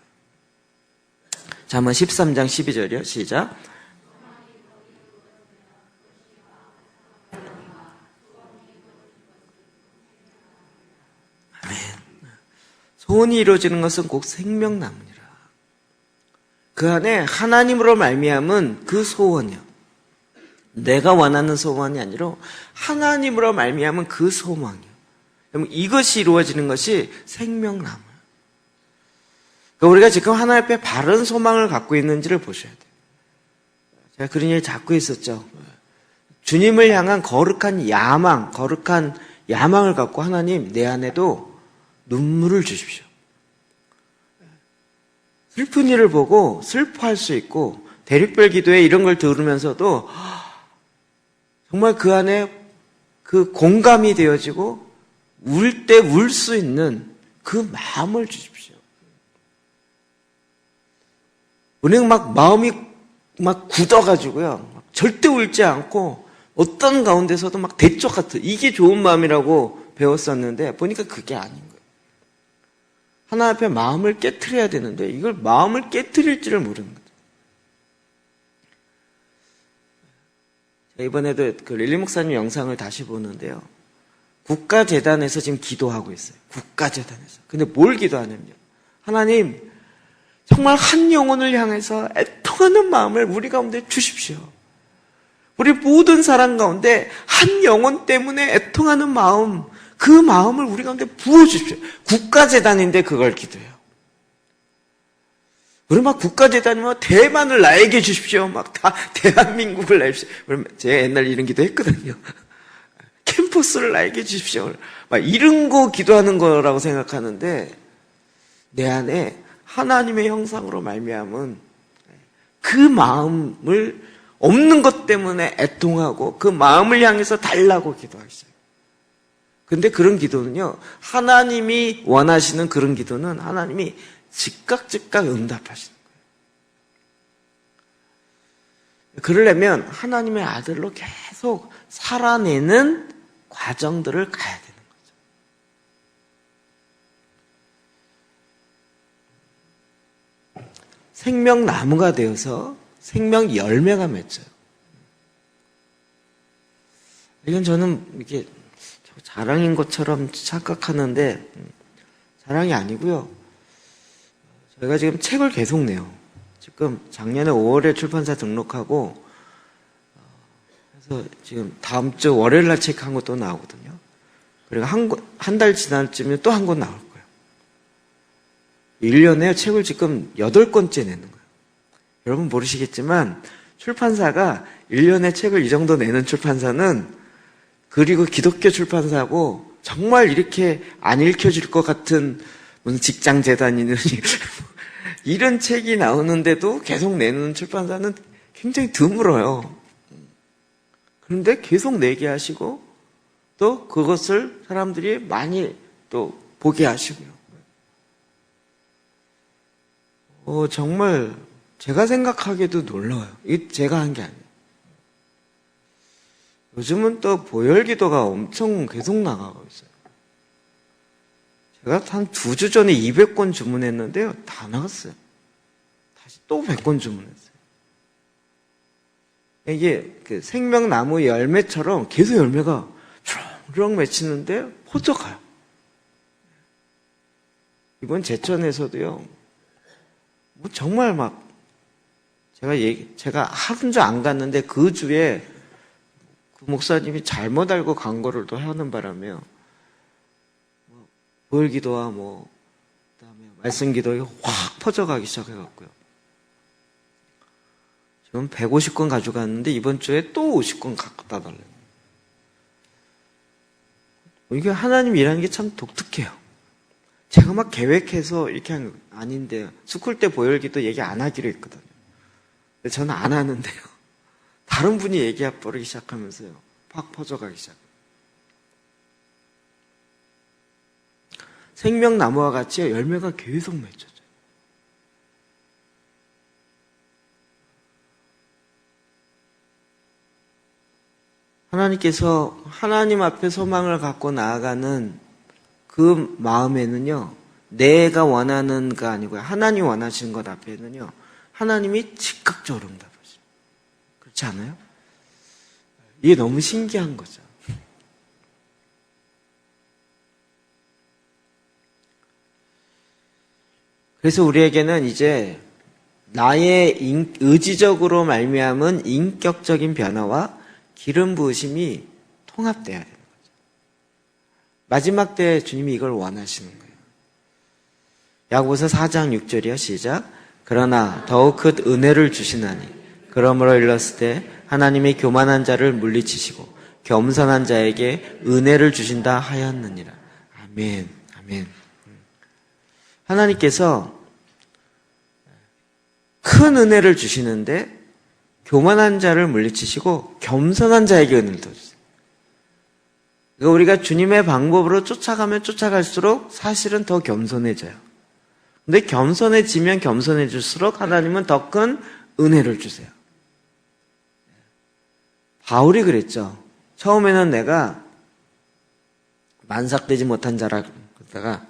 잠언 13장 12절이요. 시작. 소원이 이루어지는 것은 곧 생명나무니라. 그 안에 하나님으로 말미암은 그 소원이요. 내가 원하는 소원이 아니라 하나님으로 말미암은 그 소망이요. 그럼 이것이 이루어지는 것이 생명나무예요. 그러니까 우리가 지금 하나님 앞에 바른 소망을 갖고 있는지를 보셔야 돼요. 제가 그런 얘기 자꾸 했었죠. 주님을 향한 거룩한 야망을 갖고 하나님 내 안에도 눈물을 주십시오. 슬픈 일을 보고 슬퍼할 수 있고 대립별 기도에 이런 걸 들으면서도 정말 그 안에 그 공감이 되어지고 울 때 울 수 있는 그 마음을 주십시오. 우리는 마음이 굳어가지고요. 절대 울지 않고 어떤 가운데서도 대쪽 같은 이게 좋은 마음이라고 배웠었는데 보니까 그게 아닌 거예요. 하나님 앞에 마음을 깨트려야 되는데 이걸 마음을 깨트릴지를 모르는 거죠. 이번에도 그 릴리 목사님 영상을 다시 보는데요. 국가재단에서 지금 기도하고 있어요. 국가재단에서. 근데 뭘 기도하냐면요. 하나님, 정말 한 영혼을 향해서 애통하는 마음을 우리 가운데 주십시오. 우리 모든 사람 가운데 한 영혼 때문에 애통하는 마음, 그 마음을 우리 가운데 부어주십시오. 국가재단인데 그걸 기도해요. 우리 국가재단이면 대만을 나에게 주십시오. 다 대한민국을 나에게 주십시오. 제가 옛날 이런 기도 했거든요. 캠퍼스를 나에게 주십시오. 이런 거 기도하는 거라고 생각하는데 내 안에 하나님의 형상으로 말미암은 그 마음을 없는 것 때문에 애통하고 그 마음을 향해서 달라고 기도하기 시작해요. 근데 그런 기도는요, 하나님이 원하시는 그런 기도는 하나님이 즉각 응답하시는 거예요. 그러려면 하나님의 아들로 계속 살아내는 과정들을 가야 되는 거죠. 생명나무가 되어서 생명 열매가 맺혀요. 이건 저는 이게 자랑인 것처럼 착각하는데 자랑이 아니고요. 저희가 지금 책을 계속 내요. 지금 작년에 5월에 출판사 등록하고 그래서 지금 다음 주 월요일 날 책 한 권 또 나오거든요. 그리고 한 달 지날 쯤에 또 한 권 나올 거예요. 1년에 책을 지금 8권째 내는 거예요. 여러분 모르시겠지만 출판사가 1년에 책을 이 정도 내는 출판사는 그리고 기독교 출판사고 정말 이렇게 안 읽혀질 것 같은 무슨 직장재단이니 이런 책이 나오는데도 계속 내는 출판사는 굉장히 드물어요. 그런데 계속 내게 하시고 또 그것을 사람들이 많이 또 보게 하시고요. 정말 제가 생각하기에도 놀라워요. 이게 제가 한 게 아니에요. 요즘은 또 보혈기도가 엄청 계속 나가고 있어요. 제가 한 2주 전에 200권 주문했는데요. 다 나갔어요. 다시 또 100권 주문했어요. 이게 그 생명나무 열매처럼 계속 열매가 주렁주렁 맺히는데 퍼져가요. 이번 제천에서도요. 정말 제가 하루 안 갔는데 그 주에 그 목사님이 잘못 알고 간 거를 또 하는 바람에요. 보혈기도와 그다음에 말씀기도가 확 퍼져가기 시작해갖고요. 지금 150권 가져갔는데 이번 주에 또 50권 갖다 달래요. 이게 하나님 일하는 게 참 독특해요. 제가 계획해서 이렇게 한 거 아닌데요. 스쿨 때 보혈기도 얘기 안 하기로 했거든요. 근데 저는 안 하는데요. 다른 분이 얘기해버리기 시작하면서요. 팍 퍼져가기 시작해요. 생명나무와 같이 열매가 계속 맺혀져요. 하나님께서 하나님 앞에 소망을 갖고 나아가는 그 마음에는요, 내가 원하는가 아니고요. 하나님 원하시는 것 앞에는요, 하나님이 즉각적으로 응답하십니다. 그렇지 않아요? 이게 너무 신기한 거죠. 그래서 우리에게는 이제 나의 의지적으로 말미암은 인격적인 변화와 기름 부으심이 통합돼야 되는 거죠. 마지막 때 주님이 이걸 원하시는 거예요. 야고보서 4장 6절이요. 시작. 그러나 더욱 큰 은혜를 주시나니 그러므로 일렀을 때 하나님이 교만한 자를 물리치시고 겸손한 자에게 은혜를 주신다 하였느니라. 아멘. 아멘. 하나님께서 큰 은혜를 주시는데 교만한 자를 물리치시고 겸손한 자에게 은혜를 주세요. 그러니까 우리가 주님의 방법으로 쫓아가면 쫓아갈수록 사실은 더 겸손해져요. 근데 겸손해지면 겸손해질수록 하나님은 더 큰 은혜를 주세요. 바울이 그랬죠. 처음에는 내가 만삭되지 못한 자라 그러다가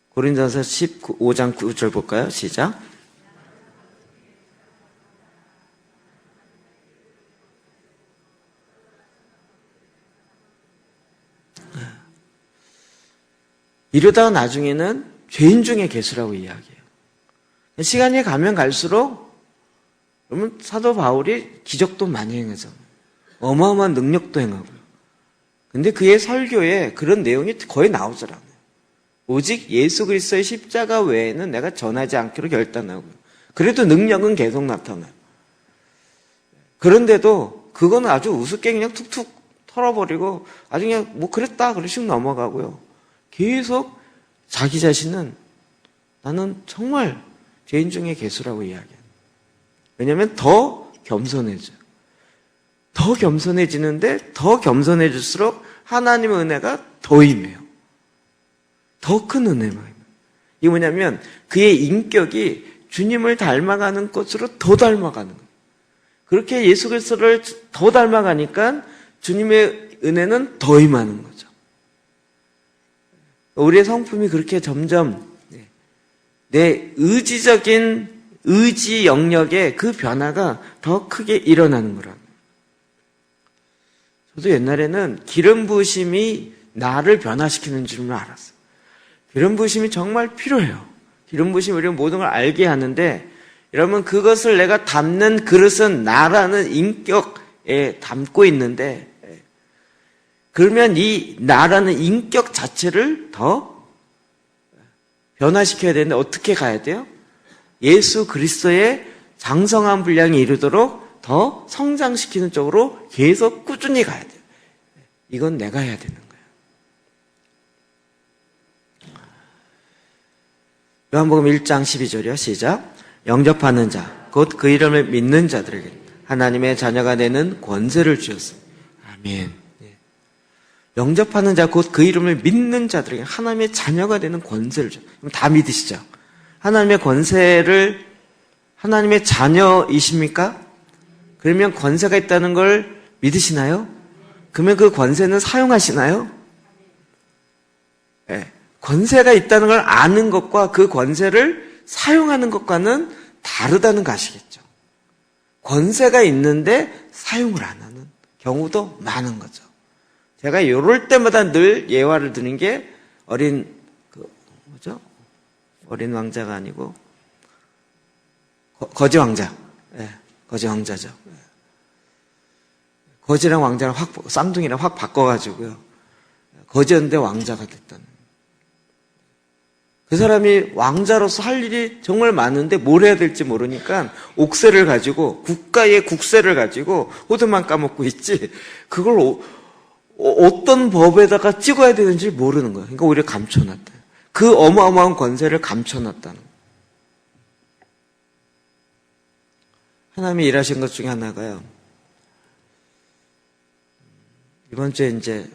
고린도서 15장 9절 볼까요? 시작. 이러다가 나중에는 죄인 중의 괴수라고 이야기해요. 시간이 가면 갈수록 그러면 사도 바울이 기적도 많이 행하잖아요. 어마어마한 능력도 행하고요. 근데 그의 설교에 그런 내용이 거의 나오질 않아요. 오직 예수 그리스도의 십자가 외에는 내가 전하지 않기로 결단하고요. 그래도 능력은 계속 나타나요. 그런데도 그거는 아주 우습게 그냥 툭툭 털어버리고 아주 그냥 뭐 그랬다 그러시고 넘어가고요. 계속 자기 자신은 나는 정말 죄인 중에 괴수라고 이야기해요. 왜냐하면 더 겸손해져요. 더 겸손해지는데 더 겸손해질수록 하나님의 은혜가 더 임해요. 더 큰 은혜만 임해요. 이게 뭐냐면 그의 인격이 주님을 닮아가는 것으로 더 닮아가는 거예요. 그렇게 예수 그리스도를 더 닮아가니까 주님의 은혜는 더 임하는 거죠. 우리의 성품이 그렇게 점점 내 의지적인 의지 영역에 그 변화가 더 크게 일어나는 거라고요. 저도 옛날에는 기름 부으심이 나를 변화시키는 줄만 알았어요. 기름 부으심이 정말 필요해요. 기름 부으심이 우리가 모든 걸 알게 하는데 여러분 그것을 내가 담는 그릇은 나라는 인격에 담고 있는데 그러면 이 나라는 인격 자체를 더 변화시켜야 되는데 어떻게 가야 돼요? 예수 그리스도의 장성한 분량에 이르도록 더 성장시키는 쪽으로 계속 꾸준히 가야 돼요. 이건 내가 해야 되는 거예요. 요한복음 1장 12절이요. 시작. 영접하는 자, 곧 그 이름을 믿는 자들에게 하나님의 자녀가 되는 권세를 주셨습니다. 아멘. 영접하는 자, 곧 그 이름을 믿는 자들에게 하나님의 자녀가 되는 권세를 줘요. 그럼 다 믿으시죠? 하나님의 권세를, 하나님의 자녀이십니까? 그러면 권세가 있다는 걸 믿으시나요? 그러면 그 권세는 사용하시나요? 네. 권세가 있다는 걸 아는 것과 그 권세를 사용하는 것과는 다르다는 거 아시겠죠? 권세가 있는데 사용을 안 하는 경우도 많은 거죠. 제가 이럴 때마다 늘 예화를 드는 게 어린 왕자가 아니고 거지 왕자. 네, 거지 왕자죠. 거지랑 왕자랑 쌍둥이랑 확 바꿔가지고요. 거지였는데 왕자가 됐다는. 그 사람이 왕자로서 할 일이 정말 많은데 뭘 해야 될지 모르니까 옥새를 가지고 국가의 국세를 가지고 호두만 까먹고 있지 그걸 어떤 법에다가 찍어야 되는지 모르는 거예요. 그러니까 오히려 감춰놨다. 그 어마어마한 권세를 감춰놨다는 거예요. 하나님이 일하신 것 중에 하나가요. 이번 주에 이제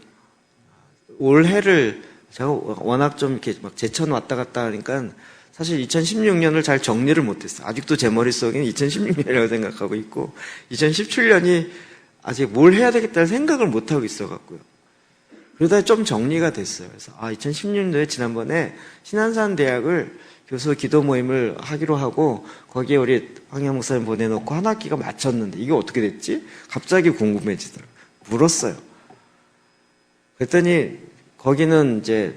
올해를 제가 워낙 좀 이렇게 막 제천 왔다 갔다 하니까 사실 2016년을 잘 정리를 못했어요. 아직도 제 머릿속에는 2016년이라고 생각하고 있고 2017년이 아직 뭘 해야 되겠다는 생각을 못하고 있어갖고요. 그러다 좀 정리가 됐어요. 그래서 2016년도에 지난번에 신한산 대학을 교수 기도 모임을 하기로 하고 거기에 우리 황영 목사님 보내놓고 한 학기가 마쳤는데 이게 어떻게 됐지? 갑자기 궁금해지더라고요. 물었어요. 그랬더니 거기는 이제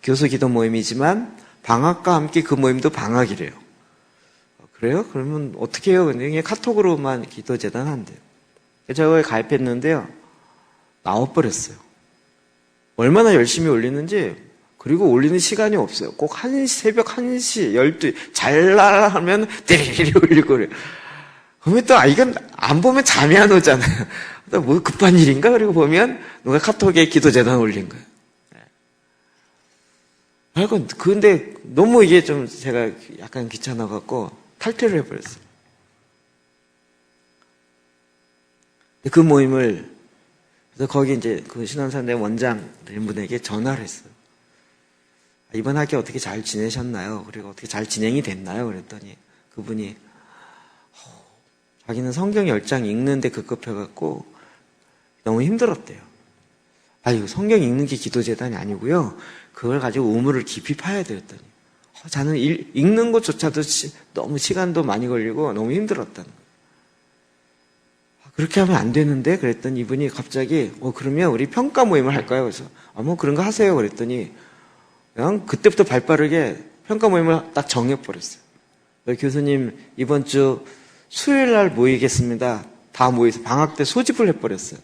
교수 기도 모임이지만 방학과 함께 그 모임도 방학이래요. 그래요? 그러면 어떻게 해요? 근데 카톡으로만 기도재단 한대요. 제가 거기 가입했는데요. 나와버렸어요. 얼마나 열심히 올리는지, 그리고 올리는 시간이 없어요. 꼭 새벽 1시, 12시, 잘라 하면 데리리 올리고 그래요. 그러면 또, 이건 안 보면 잠이 안 오잖아요. 뭐 급한 일인가? 그리고 보면 누가 카톡에 기도재단 올린 거예요. 근데 너무 이게 좀 제가 약간 귀찮아갖고 탈퇴를 해버렸어요. 그 모임을, 그래서 거기 이제 그 신원산대 원장 된 분에게 전화를 했어요. 이번 학기 어떻게 잘 지내셨나요? 그리고 어떻게 잘 진행이 됐나요? 그랬더니 그분이 자기는 성경 10장 읽는데 급급해갖고 너무 힘들었대요. 이거 성경 읽는 게 기도재단이 아니고요. 그걸 가지고 우물을 깊이 파야 되었더니 저는 읽는 것조차도 너무 시간도 많이 걸리고 너무 힘들었다는 거예요. 그렇게 하면 안 되는데? 그랬더니 이분이 갑자기 그러면 우리 평가 모임을 할까요? 그래서 뭐 그런 거 하세요. 그랬더니 그냥 그때부터 발빠르게 평가 모임을 딱 정해버렸어요. 교수님 이번 주 수요일 날 모이겠습니다. 다 모여서 방학 때 소집을 해버렸어요.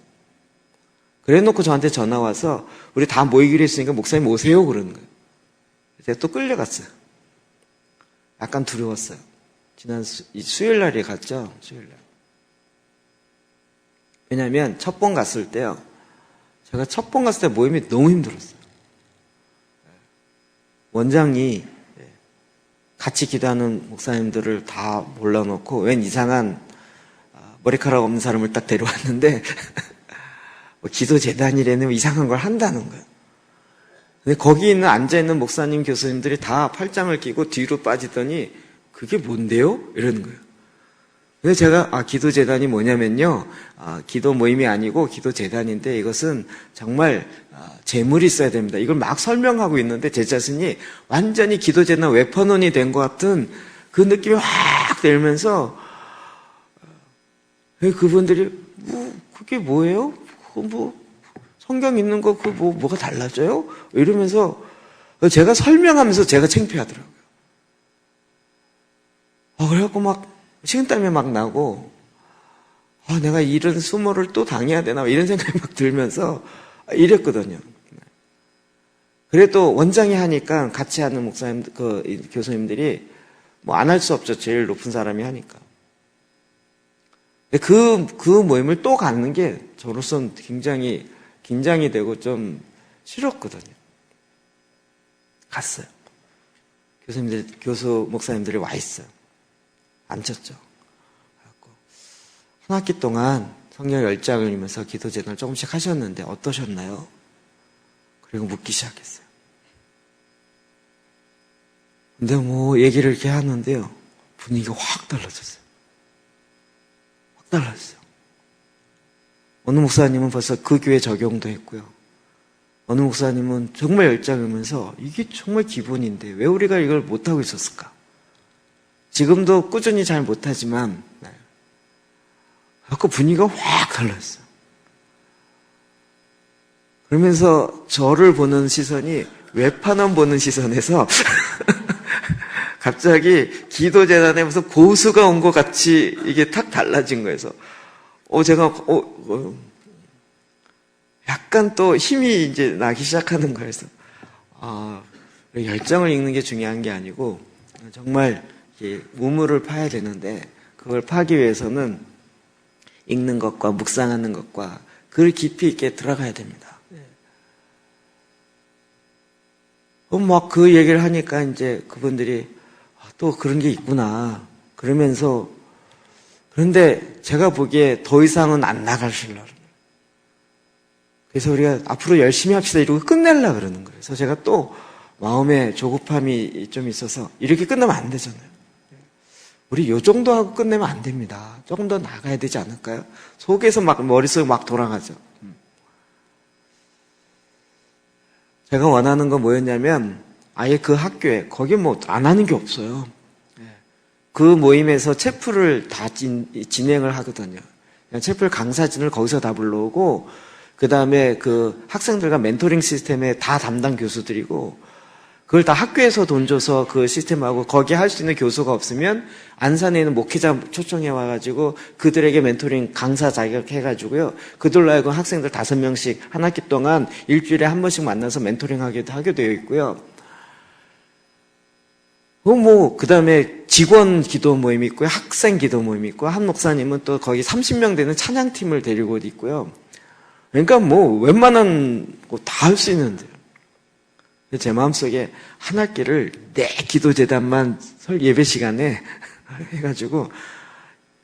그래 놓고 저한테 전화 와서 우리 다 모이기로 했으니까 목사님 오세요. 그러는 거예요. 제가 또 끌려갔어요. 약간 두려웠어요. 지난 수요일 날에 갔죠. 수요일 날. 왜냐하면 첫 번 갔을 때요. 제가 첫 번 갔을 때 모임이 너무 힘들었어요. 원장이 같이 기도하는 목사님들을 다 몰라놓고 웬 이상한 머리카락 없는 사람을 딱 데려왔는데 기도재단이라는 이상한 걸 한다는 거예요. 근데 거기 있는 앉아있는 목사님 교수님들이 다 팔짱을 끼고 뒤로 빠지더니 그게 뭔데요? 이러는 거예요. 그래서 제가 기도재단이 뭐냐면요, 기도 모임이 아니고 기도재단인데 이것은 정말 재물이 있어야 됩니다. 이걸 막 설명하고 있는데 제 자신이 완전히 기도재단 웨퍼논이 된 것 같은 그 느낌이 확 들면서 그분들이 그게 뭐예요? 성경 있는 거 뭐가 달라져요? 이러면서 제가 설명하면서 제가 창피하더라고요. 그래갖고 막 식은땀이 막 나고 내가 이런 수모를 또 당해야 되나 이런 생각이 막 들면서 이랬거든요. 그래도 원장이 하니까 같이 하는 목사님, 교수님들이 뭐 안 할 수 없죠. 제일 높은 사람이 하니까. 그 모임을 또 갖는 게 저로서는 굉장히 긴장이 되고 좀 싫었거든요. 갔어요. 교수 목사님들이 와 있어요. 앉혔죠. 한 학기 동안 성경 10장을 읽으면서 기도재단을 조금씩 하셨는데 어떠셨나요? 그리고 묻기 시작했어요. 근데 얘기를 이렇게 하는데요. 분위기가 확 달라졌어요. 확 달라졌어요. 어느 목사님은 벌써 그 교회 적용도 했고요. 어느 목사님은 정말 10장 읽으면서 이게 정말 기본인데 왜 우리가 이걸 못하고 있었을까? 지금도 꾸준히 잘 못하지만 그 분위기가 확 달랐어요. 그러면서 저를 보는 시선이 웹판원 보는 시선에서 갑자기 기도재단에 무슨 고수가 온 것 같이 이게 탁 달라진 거여서 제가 약간 또 힘이 이제 나기 시작하는 거여서 10장을 읽는 게 중요한 게 아니고 정말 우물을 파야 되는데 그걸 파기 위해서는 읽는 것과 묵상하는 것과 글 깊이 있게 들어가야 됩니다. 막 그 얘기를 하니까 이제 그분들이 또 그런 게 있구나 그러면서 그런데 제가 보기에 더 이상은 안 나가실라. 그래서 우리가 앞으로 열심히 합시다 이러고 끝내려고 그러는 거예요. 그래서 제가 또 마음에 조급함이 좀 있어서 이렇게 끝나면 안 되잖아요. 우리 요 정도 하고 끝내면 안 됩니다. 조금 더 나가야 되지 않을까요? 속에서 머릿속에 막 돌아가죠. 제가 원하는 건 뭐였냐면 아예 그 학교에 거기 안 하는 게 없어요. 그 모임에서 채플을 다 진행을 하거든요. 채플 강사진을 거기서 다 불러오고 그 다음에 그 학생들과 멘토링 시스템에 다 담당 교수들이고 그걸 다 학교에서 돈 줘서 그 시스템하고 거기에 할 수 있는 교수가 없으면 안산에 있는 목회자 초청해 와가지고 그들에게 멘토링 강사 자격 해가지고요. 그들로 하여금 학생들 5명씩 한 학기 동안 일주일에 한 번씩 만나서 멘토링 하게 되어 있고요. 그 다음에 직원 기도 모임이 있고요. 학생 기도 모임이 있고, 한 목사님은 또 거기 30명 되는 찬양팀을 데리고 있고요. 그러니까 웬만한 거 다 할 수 있는데요. 제 마음속에 한 학기를 내 기도재단만 설 예배 시간에 해가지고,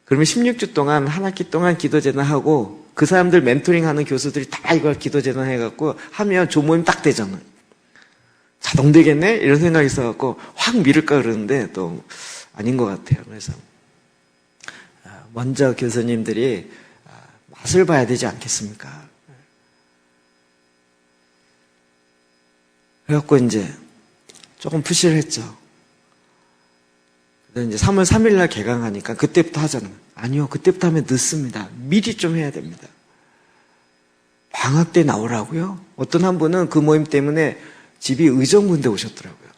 그러면 16주 동안 한 학기 동안 기도재단 하고, 그 사람들 멘토링 하는 교수들이 다 이걸 기도재단 해갖고 하면 조모임 딱 되잖아요. 자동 되겠네? 이런 생각이 있어갖고 확 미룰까 그러는데 또 아닌 것 같아요. 그래서 먼저 교수님들이 맛을 봐야 되지 않겠습니까? 그래갖고 이제 조금 푸시를 했죠. 이제 3월 3일 날 개강하니까 그때부터 하잖아요. 아니요, 그때부터 하면 늦습니다. 미리 좀 해야 됩니다. 방학 때 나오라고요? 어떤 한 분은 그 모임 때문에 집이 의정부인데 오셨더라고요.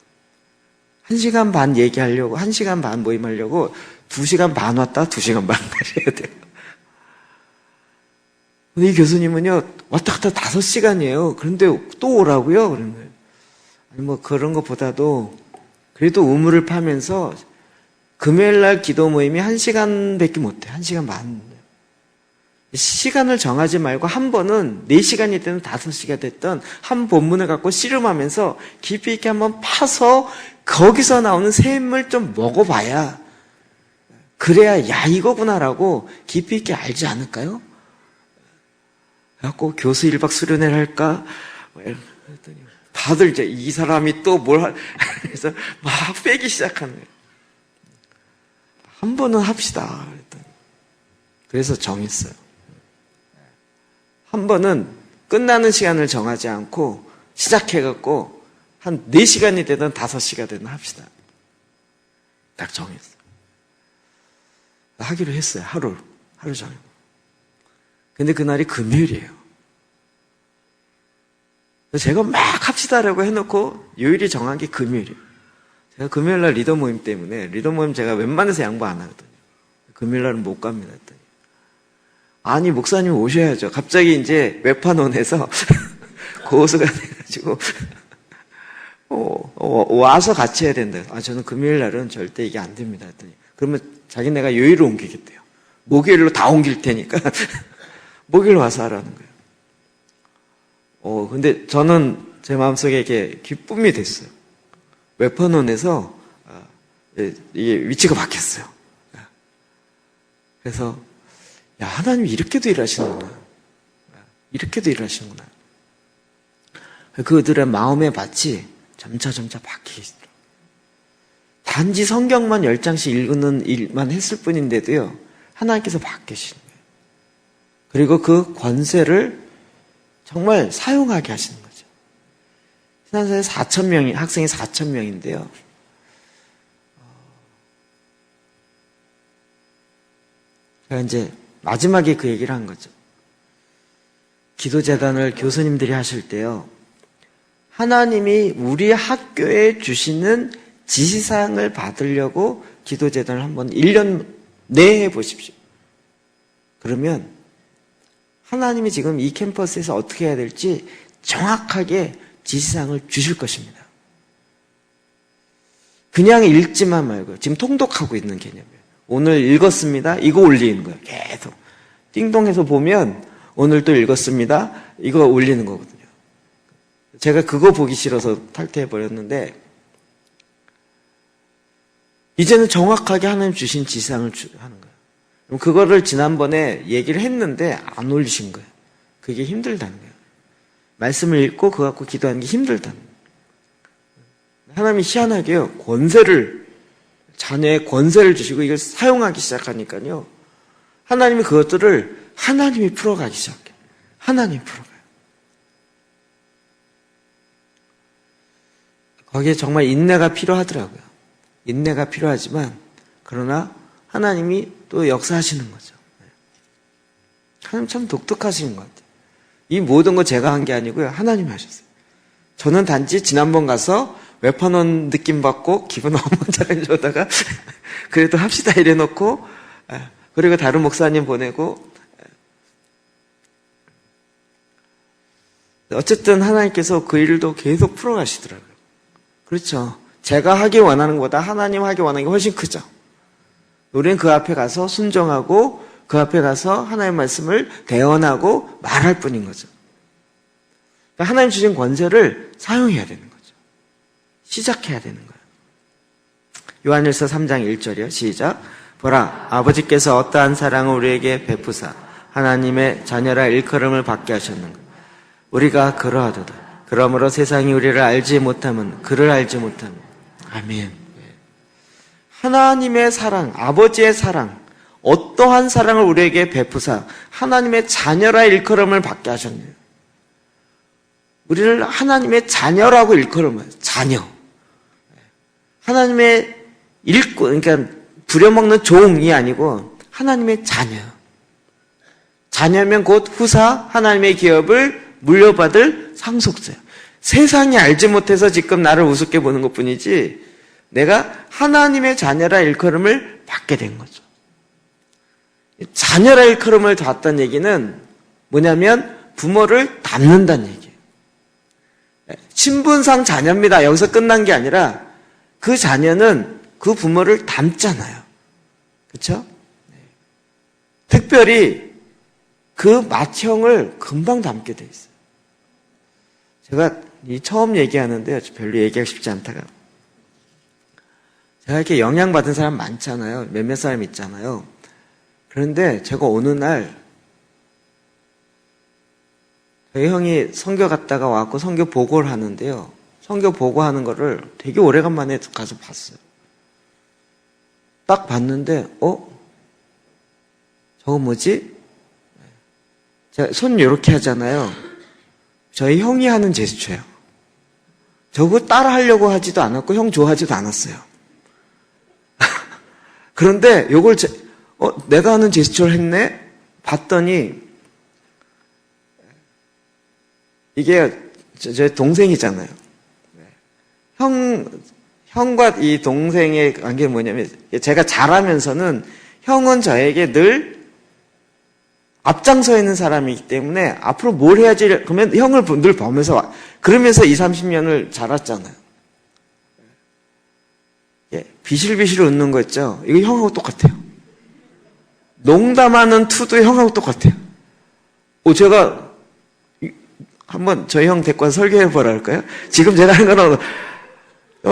1시간 반 얘기하려고, 1시간 반 모임하려고 2시간 반 왔다 2시간 반 가셔야 돼요. 근데 이 교수님은요, 왔다 갔다 5시간이에요. 그런데 또 오라고요? 그런 거예요. 아니, 그런 것보다도 그래도 우물을 파면서 금요일날 기도 모임이 1시간 밖에 못해. 1시간 반. 시간을 정하지 말고 한 번은 4시간이 됐든 5시간 됐든 한 본문을 갖고 씨름하면서 깊이 있게 한번 파서 거기서 나오는 샘을 좀 먹어봐야, 그래야 야 이거구나라고 깊이 있게 알지 않을까요? 그래갖고 교수 1박 수련회를 할까? 그랬더니 다들 이제 이 사람이 또 그래서 막 빼기 시작하는 거예요. 한 번은 합시다. 그랬더니. 그래서 정했어요. 한 번은 끝나는 시간을 정하지 않고 시작해갖고 한 4시간이 되든 5시간 되든 합시다. 딱 정했어요. 하기로 했어요. 하루 종일. 근데 그날이 금요일이에요. 제가 막 합시다라고 해놓고 요일이 정한 게 금요일이에요. 제가 금요일날 리더 모임 때문에, 리더 모임 제가 웬만해서 양보 안 하거든요. 금요일날은 못 갑니다. 했더니 아니, 목사님 오셔야죠. 갑자기 이제 웹판원에서 고수가 돼가지고, 와서 같이 해야 된다. 저는 금요일 날은 절대 이게 안 됩니다. 했더니, 그러면 자기네가 요일로 옮기겠대요. 목요일로 다 옮길 테니까, 목요일 와서 하라는 거예요. 근데 저는 제 마음속에 이게 기쁨이 됐어요. 웹판원에서, 이게 위치가 바뀌었어요. 그래서, 야, 하나님이 이렇게도 일하시는구나. 이렇게도 일하시는구나. 그들의 마음의 밭이 점차 바뀌기 시작해요. 단지 성경만 10장씩 읽는 일만 했을 뿐인데도요, 하나님께서 바뀌시는 거예요. 그리고 그 권세를 정말 사용하게 하시는 거죠. 신한사에 4,000명이, 학생이 4,000명인데요. 제가 이제 마지막에 그 얘기를 한 거죠. 기도재단을 교수님들이 하실 때요, 하나님이 우리 학교에 주시는 지시사항을 받으려고 기도재단을 한번 1년 내에 해보십시오. 그러면 하나님이 지금 이 캠퍼스에서 어떻게 해야 될지 정확하게 지시사항을 주실 것입니다. 그냥 읽지만 말고요. 지금 통독하고 있는 개념이에요. 오늘 읽었습니다. 이거 올리는 거예요. 계속. 띵동해서 보면 오늘 또 읽었습니다. 이거 올리는 거거든요. 제가 그거 보기 싫어서 탈퇴해버렸는데, 이제는 정확하게 하나님 주신 지시사항을 하는 거예요. 그럼 그거를 지난번에 얘기를 했는데 안 올리신 거예요. 그게 힘들다는 거예요. 말씀을 읽고 그거 갖고 기도하는 게 힘들다는 거예요. 하나님이 희한하게요, 자녀의 권세를 주시고 이걸 사용하기 시작하니까요, 하나님이 그것들을 하나님이 풀어가기 시작해요. 하나님이 풀어가요. 거기에 정말 인내가 필요하더라고요. 인내가 필요하지만, 그러나 하나님이 또 역사하시는 거죠. 하나님 참 독특하신 것 같아요. 이 모든 거 제가 한 게 아니고요, 하나님이 하셨어요. 저는 단지 지난번 가서 외판원 느낌 받고 기분 너무 잘해주다가 그래도 합시다 이래놓고 그리고 다른 목사님 보내고 어쨌든 하나님께서 그 일도 계속 풀어가시더라고요. 그렇죠. 제가 하기 원하는 것보다 하나님 하기 원하는 게 훨씬 크죠. 우리는 그 앞에 가서 순종하고 그 앞에 가서 하나님의 말씀을 대언하고 말할 뿐인 거죠. 그러니까 하나님 주신 권세를 사용해야 되는 거죠. 시작해야 되는 거예요. 요한일서 3장 1절이요. 시작. 보라, 아버지께서 어떠한 사랑을 우리에게 베푸사 하나님의 자녀라 일컬음을 받게 하셨는가. 우리가 그러하도다. 그러므로 세상이 우리를 알지 못하면 그를 알지 못하면. 아멘. 하나님의 사랑, 아버지의 사랑, 어떠한 사랑을 우리에게 베푸사 하나님의 자녀라 일컬음을 받게 하셨네요. 우리를 하나님의 자녀라고 일컬으면 자녀. 하나님의 일꾼, 그러니까 부려먹는 종이 아니고 하나님의 자녀. 자녀면 곧 후사 하나님의 기업을 물려받을 상속자예요. 세상이 알지 못해서 지금 나를 우습게 보는 것뿐이지 내가 하나님의 자녀라 일컬음을 받게 된 거죠. 자녀라 일컬음을 받았다는 얘기는 뭐냐면 부모를 닮는다는 얘기예요. 신분상 자녀입니다. 여기서 끝난 게 아니라 그 자녀는 그 부모를 닮잖아요. 그렇죠? 특별히 그 맏형을 금방 닮게 돼 있어요. 제가 처음 얘기하는데요. 별로 얘기하고 싶지 않다가 제가 이렇게 영향받은 사람 많잖아요. 몇몇 사람 있잖아요. 그런데 제가 어느 날 저희 형이 선교 갔다가 와갖고 선교 보고를 하는데요. 선교 보고하는 거를 되게 오래간만에 가서 봤어요. 딱 봤는데 저거 뭐지? 제가 손 이렇게 하잖아요. 저희 형이 하는 제스처예요. 저거 따라 하려고 하지도 않았고 형 좋아하지도 않았어요. 그런데 요걸 내가 하는 제스처를 했네? 봤더니 이게 제 동생이잖아요. 형과 이 동생의 관계는 뭐냐면 제가 잘하면서는 형은 저에게 늘 앞장서 있는 사람이기 때문에 앞으로 뭘 해야지 그러면 형을 늘 보면서 그러면서 20, 30년을 자랐잖아요. 비실비실 웃는 거 있죠? 이거 형하고 똑같아요. 농담하는 투도 형하고 똑같아요. 제가 한번 저희 형 데리고 와서 설교해보라 할까요? 지금 제가 하는 거는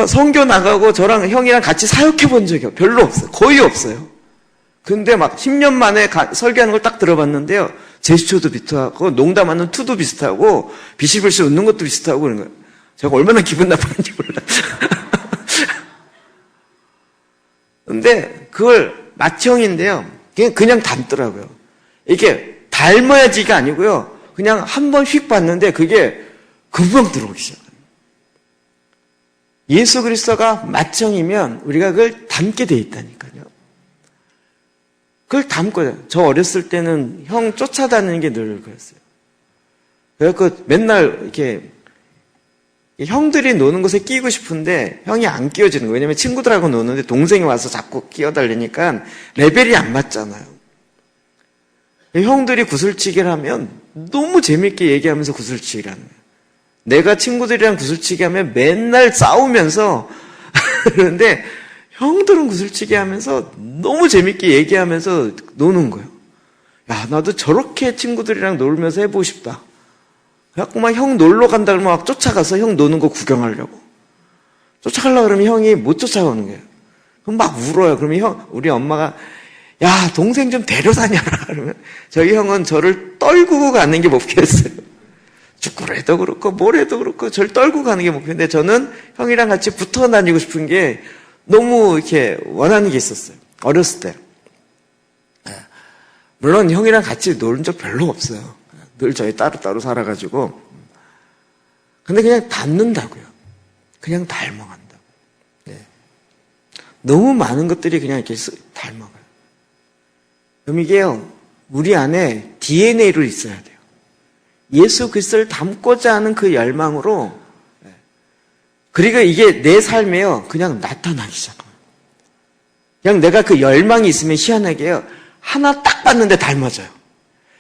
선교 나가고 저랑 형이랑 같이 사역해 본 적이 별로 없어요. 거의 없어요. 근데 막 10년 만에 설교하는 걸 딱 들어봤는데요. 제스처도 비슷하고 농담하는 투도 비슷하고 비실비실 웃는 것도 비슷하고 그런 거예요. 제가 얼마나 기분 나빴는지 몰라요. 근데 그걸 맏형인데요. 그냥 닮더라고요. 이게 닮아야지가 아니고요. 그냥 한 번 휙 봤는데 그게 금방 들어오기 시작해요. 예수 그리스도가 맏형이면 우리가 그걸 닮게 돼 있다니까요. 그걸 닮고 저 어렸을 때는 형 쫓아다니는 게 늘 그랬어요. 그래서 맨날 이렇게 형들이 노는 곳에 끼고 싶은데 형이 안 끼워지는 거예요. 왜냐면 친구들하고 노는데 동생이 와서 자꾸 끼워달라니까 레벨이 안 맞잖아요. 형들이 구슬치기를 하면 너무 재밌게 얘기하면서 구슬치기를 하는 거예요. 내가 친구들이랑 구슬치기 하면 맨날 싸우면서 그런데 형들은 구슬치기 하면서 너무 재밌게 얘기하면서 노는 거예요. 야, 나도 저렇게 친구들이랑 놀면서 해보고 싶다. 그래갖고 막 형 놀러 간다 그러면 막 쫓아가서 형 노는 거 구경하려고. 쫓아가려고 그러면 형이 못 쫓아오는 거예요. 그럼 막 울어요. 그러면 우리 엄마가 야, 동생 좀 데려다녀라. 그러면 저희 형은 저를 떨구고 가는 게 목표였어요. 축구를 해도 그렇고 뭘 해도 그렇고 저를 떨구고 가는 게 목표인데 저는 형이랑 같이 붙어 다니고 싶은 게 너무 이렇게 원하는 게 있었어요. 어렸을 때. 물론 형이랑 같이 놀은 적 별로 없어요. 늘 저희 따로따로 살아가지고. 근데 그냥 닮는다고요. 그냥 닮아간다고. 네. 너무 많은 것들이 그냥 이렇게 닮아가요. 그럼 이게요, 우리 안에 DNA로 있어야 돼요. 예수 그리스도를 닮고자 하는 그 열망으로 그리고 이게 내 삶에요, 그냥 나타나기 시작합니다. 그냥 내가 그 열망이 있으면 희한하게요, 하나 딱 봤는데 닮아져요.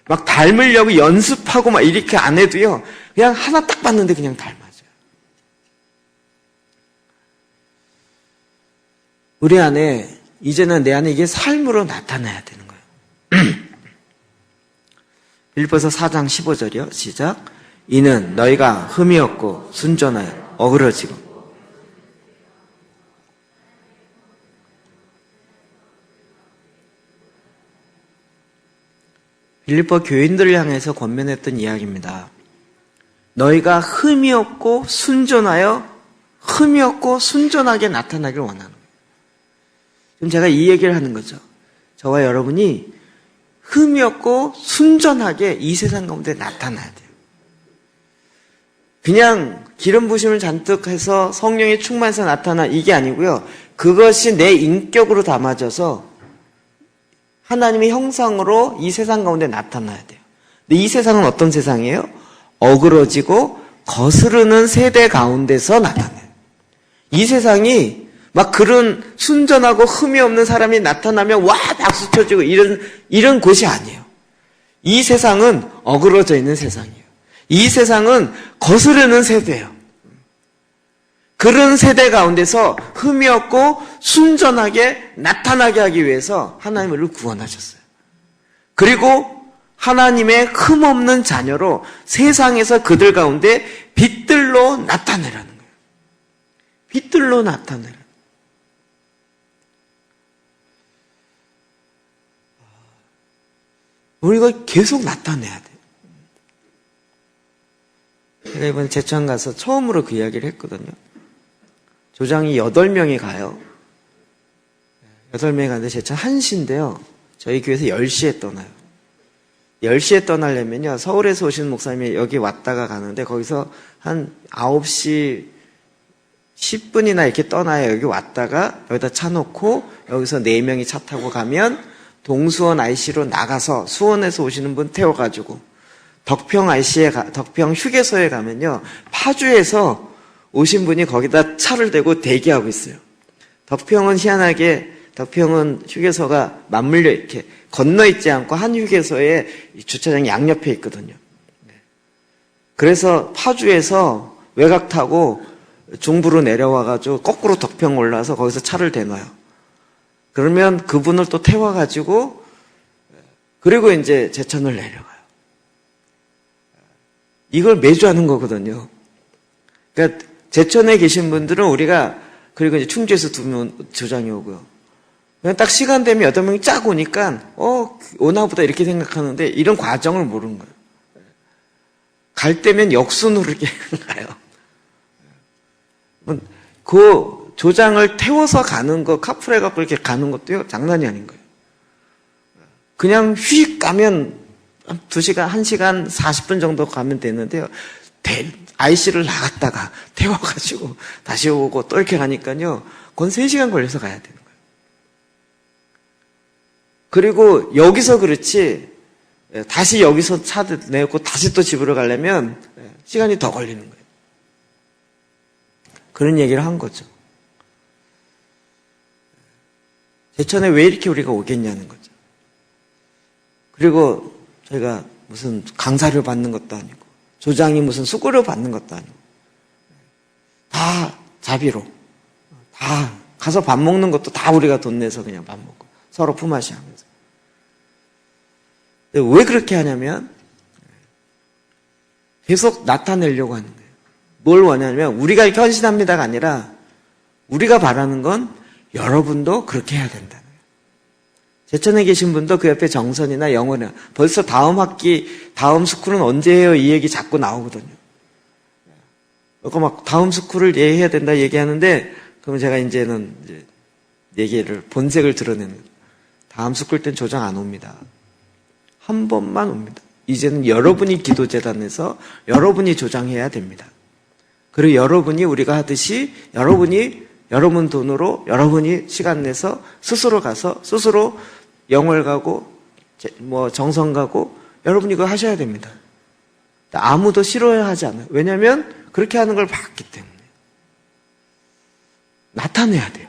막 닮으려고 연습하고 막 이렇게 안 해도요, 그냥 하나 딱 봤는데 그냥 닮아져요. 우리 안에, 이제는 내 안에 이게 삶으로 나타나야 되는 거예요. 빌립보서 4장 15절이요. 시작. 이는 너희가 흠이 없고 순전하여 어그러지고 빌립보 교인들을 향해서 권면했던 이야기입니다. 너희가 흠이 없고 순전하여 흠이 없고 순전하게 나타나길 원하는 거예요. 지금 제가 이 얘기를 하는 거죠. 저와 여러분이 흠이 없고 순전하게 이 세상 가운데 나타나야 돼요. 그냥 기름 부심을 잔뜩 해서 성령의 충만해서 나타나 이게 아니고요. 그것이 내 인격으로 담아져서 하나님의 형상으로 이 세상 가운데 나타나야 돼요. 근데 이 세상은 어떤 세상이에요? 어그러지고 거스르는 세대 가운데서 나타나요. 이 세상이 막 그런 순전하고 흠이 없는 사람이 나타나면 와 박수 쳐주고 이런 곳이 아니에요. 이 세상은 어그러져 있는 세상이에요. 이 세상은 거스르는 세대예요. 그런 세대 가운데서 흠이 없고 순전하게 나타나게 하기 위해서 하나님 우리를 구원하셨어요. 그리고 하나님의 흠없는 자녀로 세상에서 그들 가운데 빛들로 나타내라는 거예요. 빛들로 나타내라. 우리가 계속 나타내야 돼요. 제가 이번에 제천 가서 처음으로 그 이야기를 했거든요. 조장이 8명이 가요. 8명이 가는데 제천 1시인데요. 저희 교회에서 10시에 떠나요. 10시에 떠나려면요. 서울에서 오시는 목사님이 여기 왔다가 가는데 거기서 한 9시 10분이나 이렇게 떠나요. 여기 왔다가 여기다 차 놓고 여기서 4명이 차 타고 가면 동수원 IC로 나가서 수원에서 오시는 분 태워가지고 덕평 휴게소에 가면요. 파주에서 오신 분이 거기다 차를 대고 대기하고 있어요. 덕평은 희한하게 휴게소가 맞물려 이렇게 건너 있지 않고 한 휴게소에 주차장이 양옆에 있거든요. 그래서 파주에서 외곽 타고 중부로 내려와가지고 거꾸로 덕평 올라와서 거기서 차를 대놔요. 그러면 그분을 또 태워가지고 그리고 이제 제천을 내려가요. 이걸 매주 하는 거거든요. 그러니까 제천에 계신 분들은 우리가 그리고 이제 충주에서 2명 조장이 오고요. 그냥 딱 시간 되면 8명이 쫙 오니까 오나보다 이렇게 생각하는데 이런 과정을 모르는 거예요. 갈 때면 역순으로 이렇게 가요. 그 조장을 태워서 가는 거 카풀해갖고 이렇게 가는 것도요 장난이 아닌 거예요. 그냥 휙 가면 2시간, 1시간 40분 정도 가면 되는데요. IC를 나갔다가 태워가지고 다시 오고 또 이렇게 가니까요. 그건 3시간 걸려서 가야 되는 거예요. 그리고 여기서 그렇지 다시 여기서 차 내고 다시 또 집으로 가려면 시간이 더 걸리는 거예요. 그런 얘기를 한 거죠. 제천에 왜 이렇게 우리가 오겠냐는 거죠. 그리고 저희가 무슨 강사료 받는 것도 아니고 조장이 무슨 수고료 받는 것도 아니고 다 자비로 다 가서 밥 먹는 것도 다 우리가 돈 내서 그냥 밥 먹고 서로 품앗이 하면서 왜 그렇게 하냐면 계속 나타내려고 하는 거예요. 뭘 원하냐면 우리가 이렇게 헌신합니다가 아니라 우리가 바라는 건 여러분도 그렇게 해야 된다는 거예요. 제천에 계신 분도 그 옆에 정선이나 영원이나 벌써 다음 학기, 다음 스쿨은 언제 해요? 이 얘기 자꾸 나오거든요. 그러니까 막 다음 스쿨을 해야 된다 얘기하는데 그럼 제가 이제는 얘기를 본색을 드러내는 거예요. 다음 스쿨 땐 조장 안 옵니다. 한 번만 옵니다. 이제는 여러분이 기도재단에서 여러분이 조장해야 됩니다. 그리고 여러분이 우리가 하듯이 여러분 돈으로 여러분이 시간 내서 스스로 가서 스스로 영월 가고 정성 가고 여러분이 그거 하셔야 됩니다. 아무도 싫어하지 않아요. 왜냐하면 그렇게 하는 걸 봤기 때문에. 나타내야 돼요.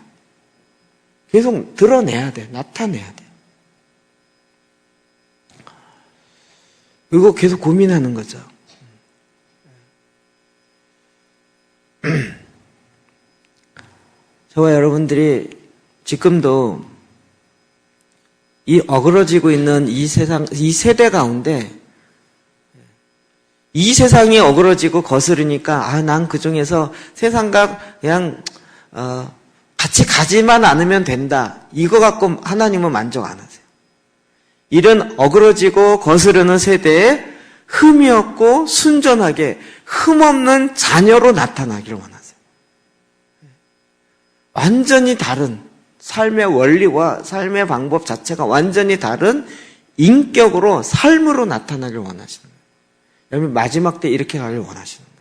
계속 드러내야 돼요. 나타내야 돼요. 이거 계속 고민하는 거죠. 저와 여러분들이 지금도 이 어그러지고 있는 이 세상, 이 세대 가운데 이 세상이 어그러지고 거스르니까 난 그 중에서 세상과 그냥 같이 가지만 않으면 된다. 이거 갖고 하나님은 만족 안 하세요. 이런 어그러지고 거스르는 세대에 흠이 없고 순전하게 흠없는 자녀로 나타나기를 원하세요. 완전히 다른 삶의 원리와 삶의 방법 자체가 완전히 다른 인격으로 삶으로 나타나길 원하시는 거예요. 여러분 마지막 때 이렇게 가길 원하시는 거예요.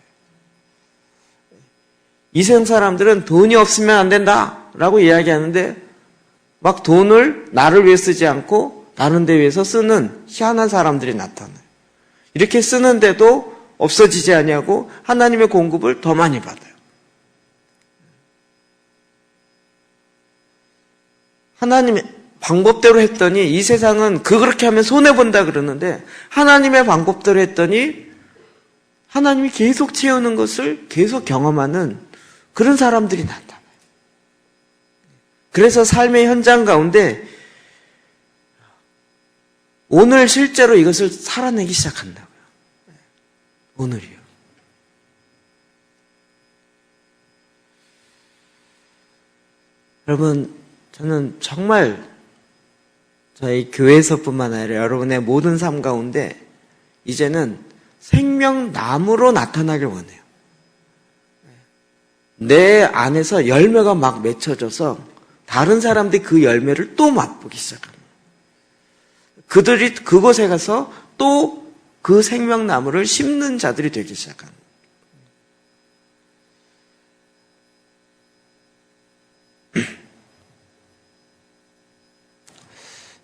이 세상 사람들은 돈이 없으면 안 된다라고 이야기하는데 막 돈을 나를 위해 쓰지 않고 다른 데 위해서 쓰는 희한한 사람들이 나타나요. 이렇게 쓰는데도 없어지지 아니하고 하나님의 공급을 더 많이 받아요. 하나님의 방법대로 했더니 이 세상은 그렇게 하면 손해본다 그러는데 하나님의 방법대로 했더니 하나님이 계속 채우는 것을 계속 경험하는 그런 사람들이 나타나요. 그래서 삶의 현장 가운데 오늘 실제로 이것을 살아내기 시작한다고요. 오늘이요. 여러분, 저는 정말 저희 교회에서뿐만 아니라 여러분의 모든 삶 가운데 이제는 생명나무로 나타나길 원해요. 내 안에서 열매가 막 맺혀져서 다른 사람들이 그 열매를 또 맛보기 시작합니다. 그들이 그곳에 가서 또 그 생명나무를 심는 자들이 되기 시작합니다.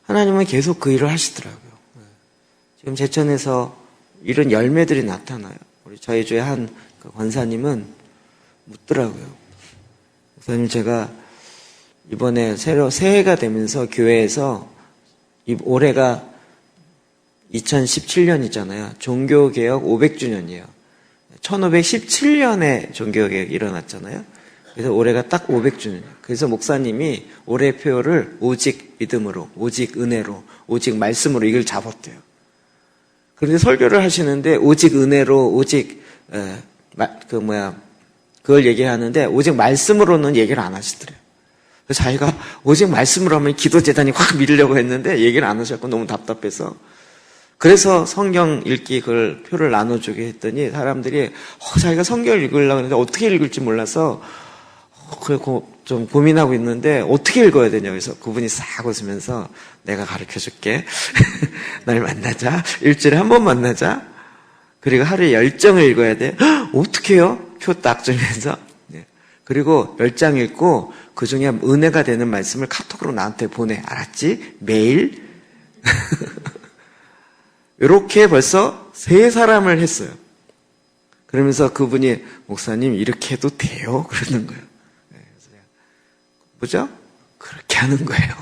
하나님은 계속 그 일을 하시더라고요. 지금 제천에서 이런 열매들이 나타나요. 우리 저희 주의 한 권사님은 묻더라고요. 목사님, 제가 이번에 새해가 되면서 교회에서 올해가 2017년이잖아요. 종교개혁 500주년이에요. 1517년에 종교개혁이 일어났잖아요. 그래서 올해가 딱 500주년이에요. 그래서 목사님이 올해 표를 오직 믿음으로, 오직 은혜로, 오직 말씀으로 이걸 잡았대요. 그런데 설교를 하시는데 오직 은혜로, 오직 그걸 얘기하는데 오직 말씀으로는 얘기를 안 하시더래요. 그래서 자기가 오직 말씀으로 하면 기도재단이 확 밀려고 했는데 얘기를 안 하셨고 너무 답답해서 그래서 성경 읽기 그걸 표를 나눠주게 했더니 사람들이 자기가 성경을 읽으려고 했는데 어떻게 읽을지 몰라서 좀 고민하고 있는데 어떻게 읽어야 되냐. 그래서 그분이 싹 웃으면서 내가 가르쳐줄게. 날 만나자. 일주일에 한 번 만나자. 그리고 하루에 10장을 읽어야 돼. 어떻게 해요? 표 딱 주면서. 그리고 10장 읽고 그 중에 은혜가 되는 말씀을 카톡으로 나한테 보내. 알았지? 매일. 이렇게 벌써 3사람을 했어요. 그러면서 그분이 목사님 이렇게 해도 돼요? 그러는 거예요. 뭐죠? 그렇게 하는 거예요.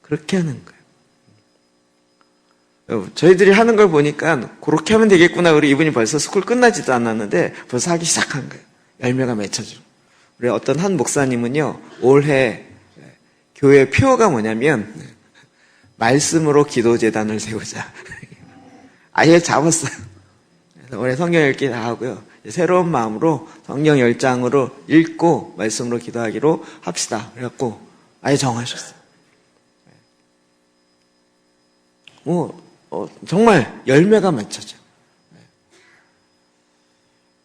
그렇게 하는 거예요. 저희들이 하는 걸 보니까 그렇게 하면 되겠구나. 우리 이분이 벌써 스쿨 끝나지도 않았는데 벌써 하기 시작한 거예요. 열매가 맺혀지고. 우리 어떤 한 목사님은요, 올해 교회 표어가 뭐냐면 말씀으로 기도재단을 세우자. 아예 잡았어요. 그래서 올해 성경 읽기 다 하고요. 새로운 마음으로 성경 10장으로 읽고 말씀으로 기도하기로 합시다. 그래갖고 아예 정하셨어요. 정말 열매가 맺혀져.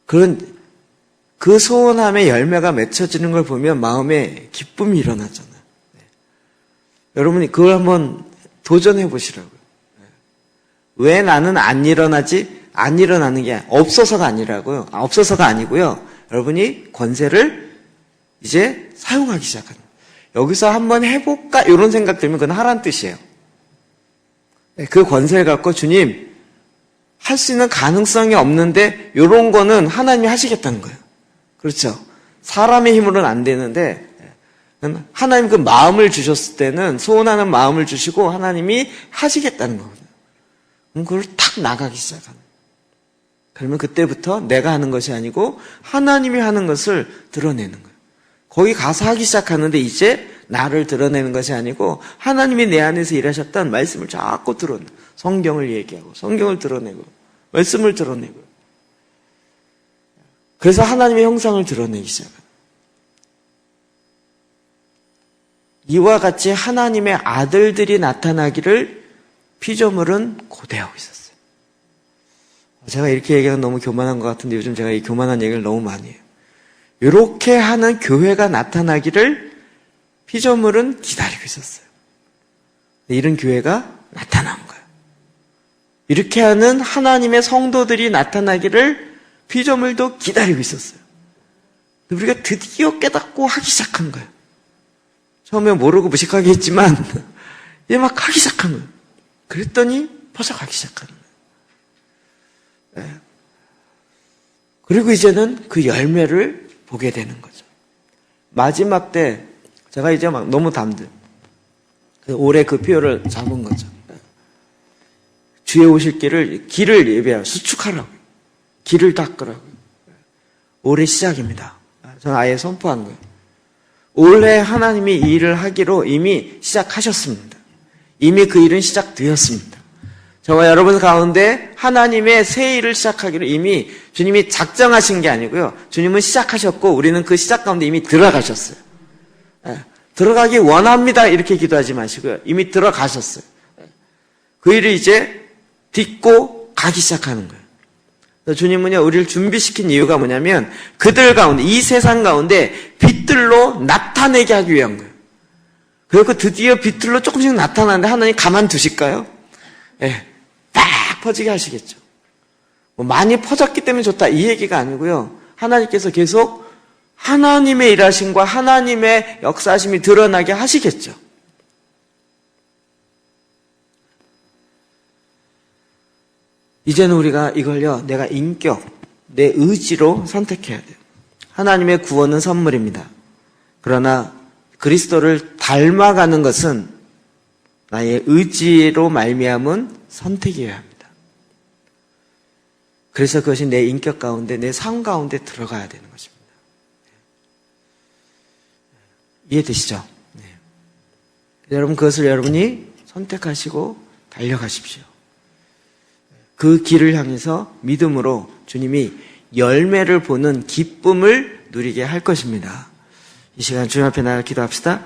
그 소원함의 열매가 맺혀지는 걸 보면 마음에 기쁨이 일어나잖아요. 여러분이 그걸 한번 도전해 보시라고요. 왜 나는 안 일어나지? 안 일어나는 게 없어서가 아니라고요. 없어서가 아니고요. 여러분이 권세를 이제 사용하기 시작하는 거예요. 여기서 한번 해볼까? 이런 생각 들면 그건 하라는 뜻이에요. 그 권세를 갖고 주님, 할 수 있는 가능성이 없는데 이런 거는 하나님이 하시겠다는 거예요. 그렇죠? 사람의 힘으로는 안 되는데 하나님 그 마음을 주셨을 때는 소원하는 마음을 주시고 하나님이 하시겠다는 거거든요. 그걸 탁 나가기 시작하는 거예요. 그러면 그때부터 내가 하는 것이 아니고 하나님이 하는 것을 드러내는 거예요. 거기 가서 하기 시작하는데 이제 나를 드러내는 것이 아니고 하나님이 내 안에서 일하셨던 말씀을 자꾸 드러내고 성경을 얘기하고 성경을 드러내고 말씀을 드러내고 그래서 하나님의 형상을 드러내기 시작합니다. 이와 같이 하나님의 아들들이 나타나기를 피조물은 고대하고 있었어요. 제가 이렇게 얘기하면 너무 교만한 것 같은데 요즘 제가 이 교만한 얘기를 너무 많이 해요. 이렇게 하는 교회가 나타나기를 피조물은 기다리고 있었어요. 이런 교회가 나타난 거예요. 이렇게 하는 하나님의 성도들이 나타나기를 피조물도 기다리고 있었어요. 우리가 드디어 깨닫고 하기 시작한 거예요. 처음에 모르고 무식하게 했지만 이제 막 하기 시작한 거예요. 그랬더니 퍼져가기 시작하는 거예요. 네. 그리고 이제는 그 열매를 보게 되는 거죠. 마지막 때 제가 이제 막 너무 담대. 올해 그 표를 잡은 거죠. 주에 오실 길을 예배하라. 수축하라고. 길을 닦으라고. 올해 시작입니다. 저는 아예 선포한 거예요. 올해 하나님이 이 일을 하기로 이미 시작하셨습니다. 이미 그 일은 시작되었습니다. 저와 여러분 가운데 하나님의 새 일을 시작하기로 이미 주님이 작정하신 게 아니고요. 주님은 시작하셨고 우리는 그 시작 가운데 이미 들어가셨어요. 들어가기 원합니다. 이렇게 기도하지 마시고요. 이미 들어가셨어요. 그 일을 이제 딛고 가기 시작하는 거예요. 주님은요, 우리를 준비시킨 이유가 뭐냐면 그들 가운데, 이 세상 가운데 빛들로 나타내게 하기 위한 거예요. 그리고 드디어 빛들로 조금씩 나타나는데 하나님 가만두실까요? 예, 딱 퍼지게 하시겠죠. 뭐 많이 퍼졌기 때문에 좋다 이 얘기가 아니고요. 하나님께서 계속 하나님의 일하심과 하나님의 역사하심이 드러나게 하시겠죠. 이제는 우리가 이걸요, 내가 인격, 내 의지로 선택해야 돼요. 하나님의 구원은 선물입니다. 그러나 그리스도를 닮아가는 것은 나의 의지로 말미암은 선택이어야 합니다. 그래서 그것이 내 인격 가운데, 내 삶 가운데 들어가야 되는 것입니다. 이해되시죠? 네. 여러분, 그것을 여러분이 선택하시고 달려가십시오. 그 길을 향해서 믿음으로 주님이 열매를 보는 기쁨을 누리게 할 것입니다. 이 시간 주님 앞에 나가 기도합시다.